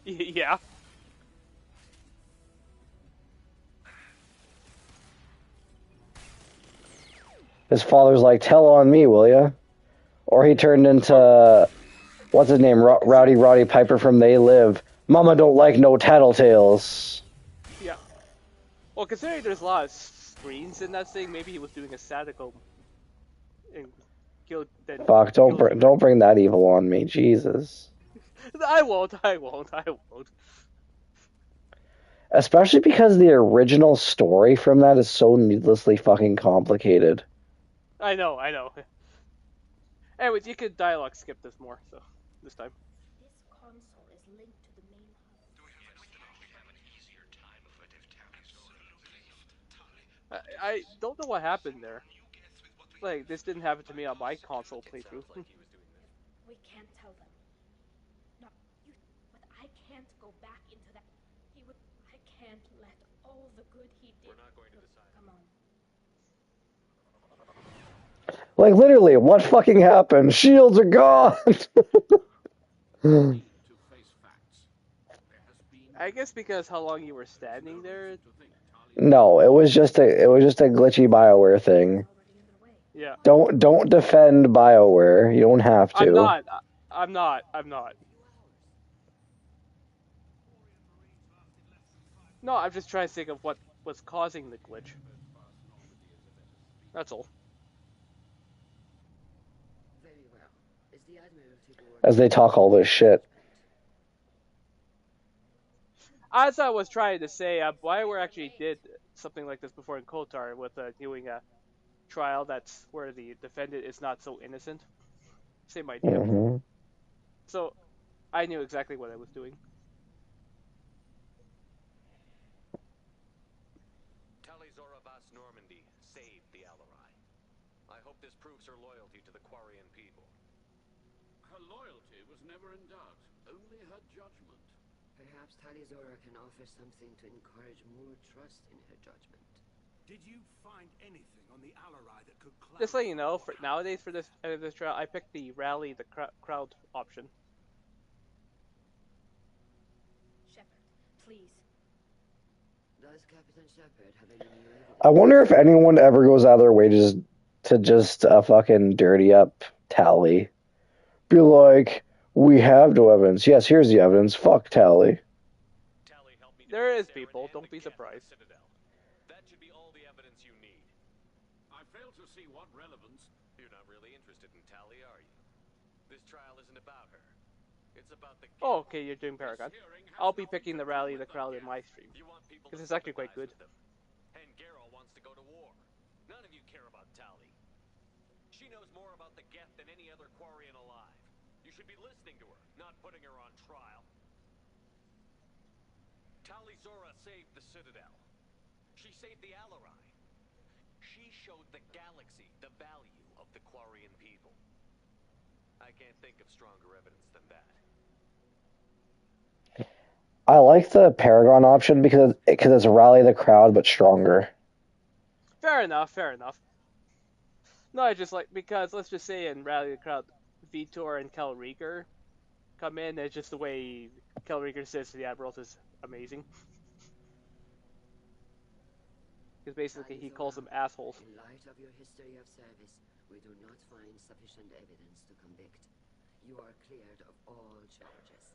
Yeah. His father's like, tell on me, will ya? Or he turned into, what's his name, Roddy Piper from They Live. Mama don't like no tattletales. Yeah. Well, considering there's a lot of screens in that thing, maybe he was doing a statical and killed. Then Fuck! Don't bring that evil on me, Jesus. I won't. Especially because the original story from that is so needlessly fucking complicated. I know. Anyways, you could dialogue skip this more, so this time. This console is linked to the main hub. I don't know what happened there. Like, this didn't happen to me on my console playthrough. We can't tell them. No, but I can't go back into that. I can't let all the good he did. We're not going to decide. Come on. Like, literally, what fucking happened? Shields are gone! I guess because how long you were standing there, No, it was just a glitchy BioWare thing. Yeah. Don't defend BioWare. You don't have I'm to. not. I'm not. I'm not. No, I'm just trying to think of what was causing the glitch. That's all. Very well. Is the Admiralty Board As they talk all this shit. As I was trying to say, Bioware actually did something like this before in Kotar with doing a trial that's where the defendant is not so innocent. Same idea. Hmm. So I knew exactly what I was doing. Tali Zora Vas Normandy saved the Alarai. I hope this proves her loyalty to the Quarian people. Her loyalty was never in doubt, only her judgment. Perhaps Talizora can offer something to encourage more trust in her judgment. Did you find anything on the Alarai that could clarify? Just so you know, for nowadays for this trial, I picked the rally the crowd option. Shepard, please. Does Captain Shepard have any new evidence? I wonder if anyone ever goes out of their way to just fucking dirty up Tali. Be like, we have no evidence. Yes, here's the evidence. Fuck Tali. Tali helped me There defeat is Saren people. and Don't the be Geth of the surprised. Citadel. That should be all the evidence you need. I fail to see what relevance. You're not really interested in Tali, are you? This trial isn't about her. It's about the Geth. Oh, okay, you're doing Paragon. I'll be picking the rally the crowd in my stream. You want people Because to it's actually quite sympathize good. with them. And Garrow wants to go to war. None of you care about Tali. She knows more about the Geth than any other Quarian alive. You should be listening to her, not putting her on trial. Tali Zora saved the Citadel. She saved the Alarai. She showed the galaxy the value of the Quarian people. I can't think of stronger evidence than that. I like the Paragon option because it's rally the crowd but stronger. Fair enough, fair enough. No, I just like, because let's just say in Rally the Crowd, Vitor and Kel Rieger come in, it's just the way Kel Rieger says to the Admirals is amazing. Because basically he calls them assholes. In light of your history of service, we do not find sufficient evidence to convict. You are cleared of all charges.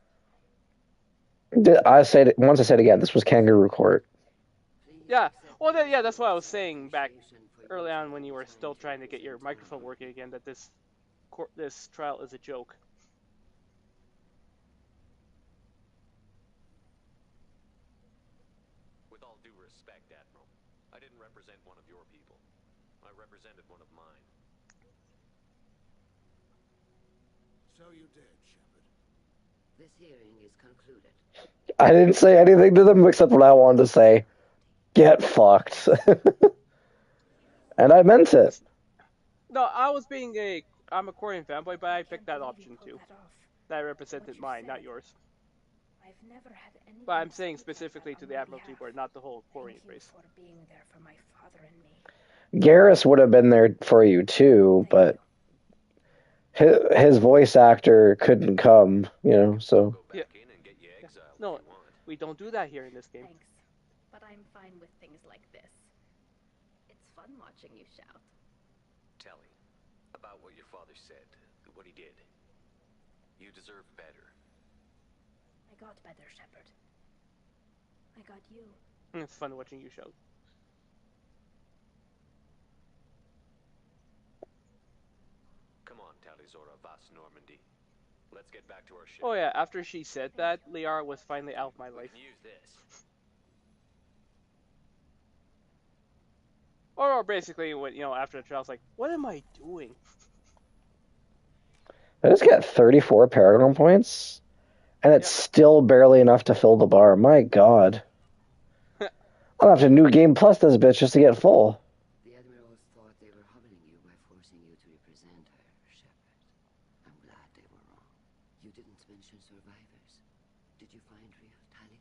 I said it once. I said it again. This was Kangaroo Court. Yeah, well, yeah, that's what I was saying back early on when you were still trying to get your microphone working again, that this trial is a joke. With all due respect, Admiral, I didn't represent one of your people. I represented one of mine. So you did, Shepard. This hearing is concluded. I didn't say anything to them except what I wanted to say. Get fucked. And I meant it. No, I'm a Quarian fanboy, but I picked that option too. That represented mine, not yours. I've never had anyone But I'm saying speak like specifically that to on the my Admiralty behalf. Board, not the whole Quarian Thank you race. for being there for my father and me. Garrus would have been there for you too, but his voice actor couldn't come, so. Go back in and get you exiled No, if you want. we don't do that here in this game. Thanks, but I'm fine with things like this. It's fun watching you shout. Tali, about what your father said, what he did. You deserve better. I got better, Shepard. I got you. It's fun watching you shout. Come on, Tali Zora Vas Normandy. Let's get back to our ship. Oh yeah, after she said that, Liara was finally out of my We life. can use this. Or basically, after the trial, I was like, what am I doing? I just got 34 Paragon points, and it's still barely enough to fill the bar. My god. I'll have to new game plus this bitch just to get full. The Admirals thought they were humbling you by forcing you to represent her, Shepard. I'm glad they were wrong. You didn't mention survivors. Did you find real Tali?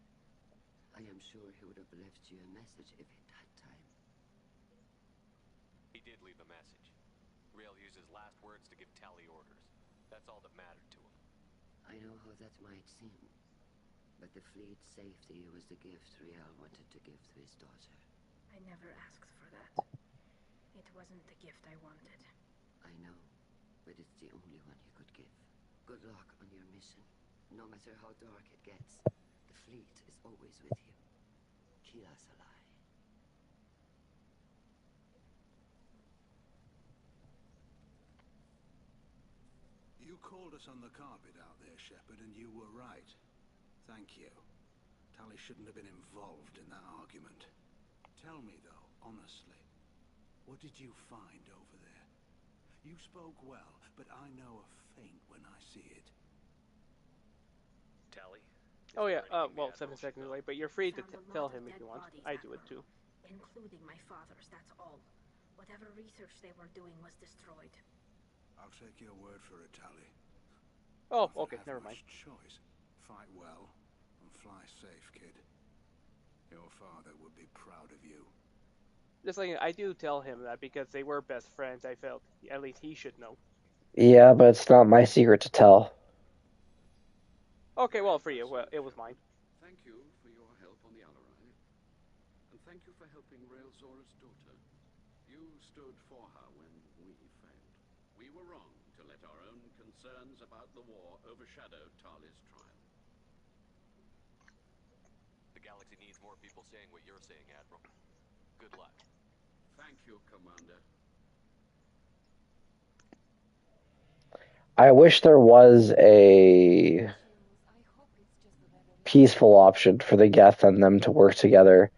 I am sure he would have left you a message if he'd had time. He did leave a message. Rail used his last words to give Tali orders. That's all that mattered to him. I know how that might seem, but the fleet's safety was the gift Riel wanted to give to his daughter. I never asked for that. It wasn't the gift I wanted. I know, but it's the only one you could give. Good luck on your mission. No matter how dark it gets, the fleet is always with you. Keep us alive. You called us on the carpet out there, Shepard, and you were right. Thank you. Tali shouldn't have been involved in that argument. Tell me, though, honestly, what did you find over there? You spoke well, but I know a feint when I see it. Tally? Oh yeah, well, 7 seconds away, but you're free to Found a tell lot of him if dead you want. bodies, I do it Admiral. too. Including my father's, that's all. Whatever research they were doing was destroyed. I'll take your word for it, Tali. Oh, Not that okay, I have never mind. much choice. Fight well and fly safe, kid. Your father would be proud of you. Just like I do tell him that because they were best friends. I felt at least he should know. Yeah, but it's not my secret to tell. Okay, well, for you, well, it was mine. Thank you for your help on the Alarai. And thank you for helping Raelzora's daughter. You stood for her when we failed. We were wrong to let our own concerns about the war overshadow Tali's trial. The galaxy needs more people saying what you're saying, Admiral. Good luck. Thank you, Commander. I wish there was a peaceful option for the Geth and them to work together,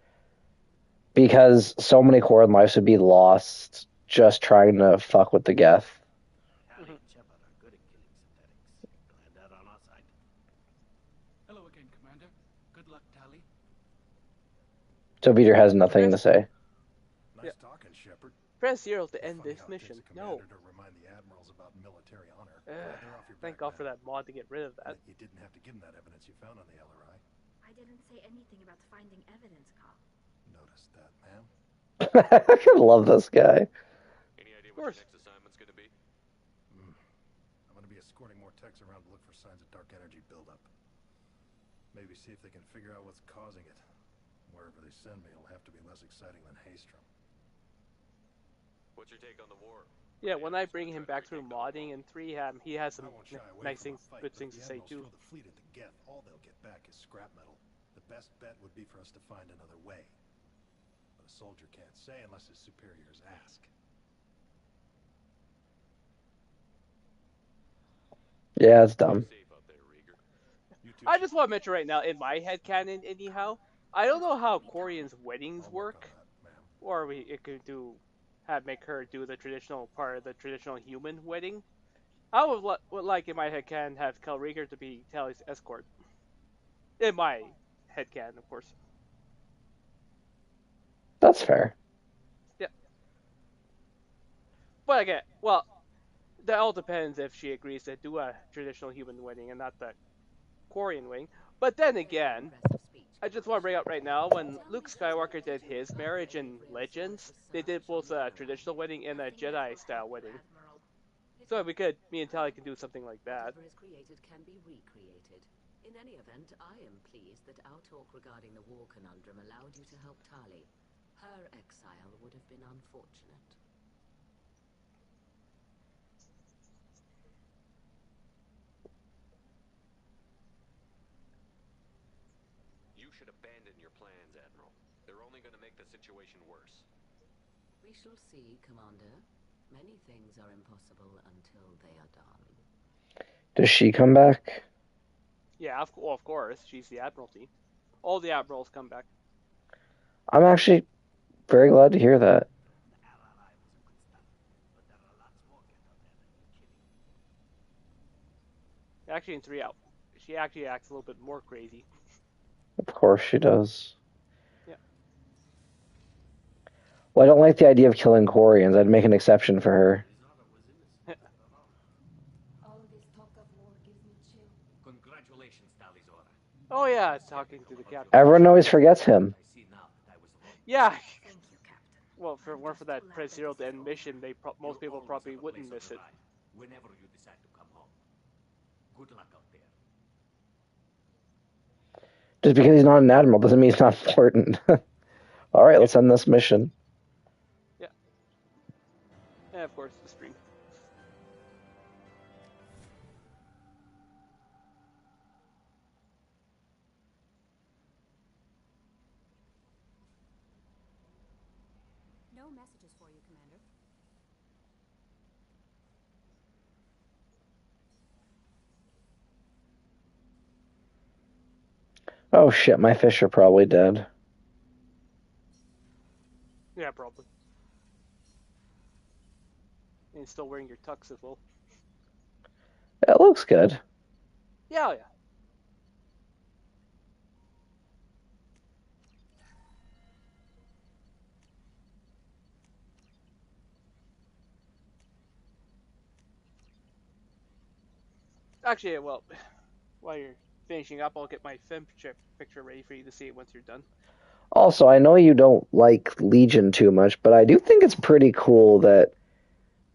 because so many Quarren lives would be lost just trying to fuck with the Geth. Tali and Shepard are good at killing synthetics. Glad that on our side. Hello again, Commander. Good luck, Tali. So Peter has nothing to say. Nice talking, Shepard. Press 0 to end Funny this how it takes mission. a No. commander to remind the admirals about military honor. They're off your Thank back God for now. that mod to get rid of that. You didn't have to give them that evidence you found on the LRI. I didn't say anything about finding evidence, Carl. Noticed that, ma'am. I love this guy. Any idea what your next assignment's gonna be? I'm going to be escorting more techs around to look for signs of dark energy buildup. Maybe see if they can figure out what's causing it. Wherever they send me, it'll have to be less exciting than Haystrom. What's your take on the war? Yeah, when I bring him back through modding in 3, he has some nice things, good things to say too. Throw the fleet at the Geth, all they'll get back is scrap metal. The best bet would be for us to find another way. But a soldier can't say unless his superiors ask. Yeah, it's dumb. I just want to mention right now, in my headcanon anyhow, I don't know how Quarian's weddings work. Or it could make her do the traditional part of the traditional human wedding. I would like in my headcanon have Calriger to be Tali's escort. In my headcanon, of course. That's fair. Yeah. But again, well, that all depends if she agrees to do a traditional human wedding and not the Quarian wedding. But then again, I just want to bring up right now, when Luke Skywalker did his marriage in Legends, they did both a traditional wedding and a Jedi-style wedding. So me and Tali could do something like that. Whatever is created can be recreated. In any event, I am pleased that our talk regarding the war conundrum allowed you to help Tali. Her exile would have been unfortunate. You should abandon your plans, Admiral. They're only going to make the situation worse. We shall see, Commander. Many things are impossible until they are done. Does she come back? Yeah, of course. She's the Admiralty. All the Admirals come back. I'm actually very glad to hear that. Actually, in 3 out, she actually acts a little bit more crazy. Of course she does. Yeah. Well, I don't like the idea of killing Quarians. I'd make an exception for her. All this talk of war gives me chill. Congratulations, Talizora. Oh yeah, talking to the captain. Everyone always forgets him. Yeah. Thank you, Captain. Well, weren't for that Press Zero to end mission, most people probably wouldn't miss it. Whenever you decide to come home. Good luck out there. Just because he's not an admiral doesn't mean he's not important. All right, let's end this mission. Yeah. And of course, the stream. No messages for you, Commander. Oh shit, my fish are probably dead. Yeah, probably. And still wearing your tux as well. It looks good. Yeah. Actually, well, while you're finishing up, I'll get my film picture ready for you to see it once you're done. Also, I know you don't like Legion too much, but I do think it's pretty cool that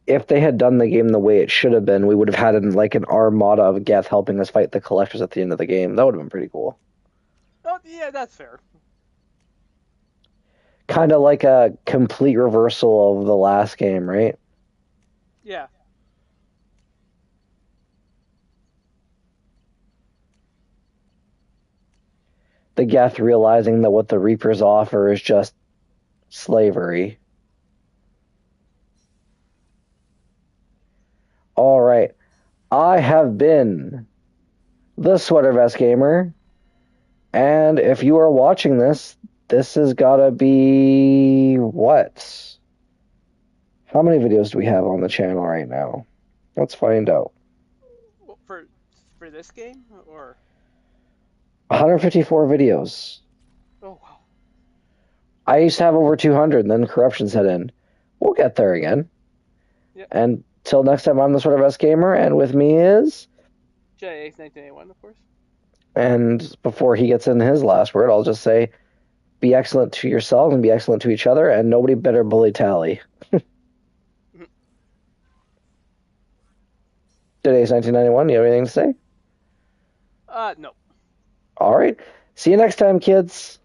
if they had done the game the way it should have been, we would have had an armada of Geth helping us fight the Collectors at the end of the game. That would have been pretty cool. Oh, yeah, that's fair. Kind of like a complete reversal of the last game, right? Yeah. The Geth realizing that what the Reapers offer is just slavery. All right. I have been the Sweater Vest Gamer, and if you are watching this, this has gotta be what? How many videos do we have on the channel right now? Let's find out. Well, for this game, or 154 videos. oh wow. I used to have over 200, and then corruption set in. We'll get there again. Yep. And till next time, I'm the Sweater Vest Gamer, and with me is... JA1981, of course. And before he gets in his last word, I'll just say, be excellent to yourselves and be excellent to each other, and nobody better bully Tali. Today's 1991. You have anything to say? No. All right. See you next time, kids.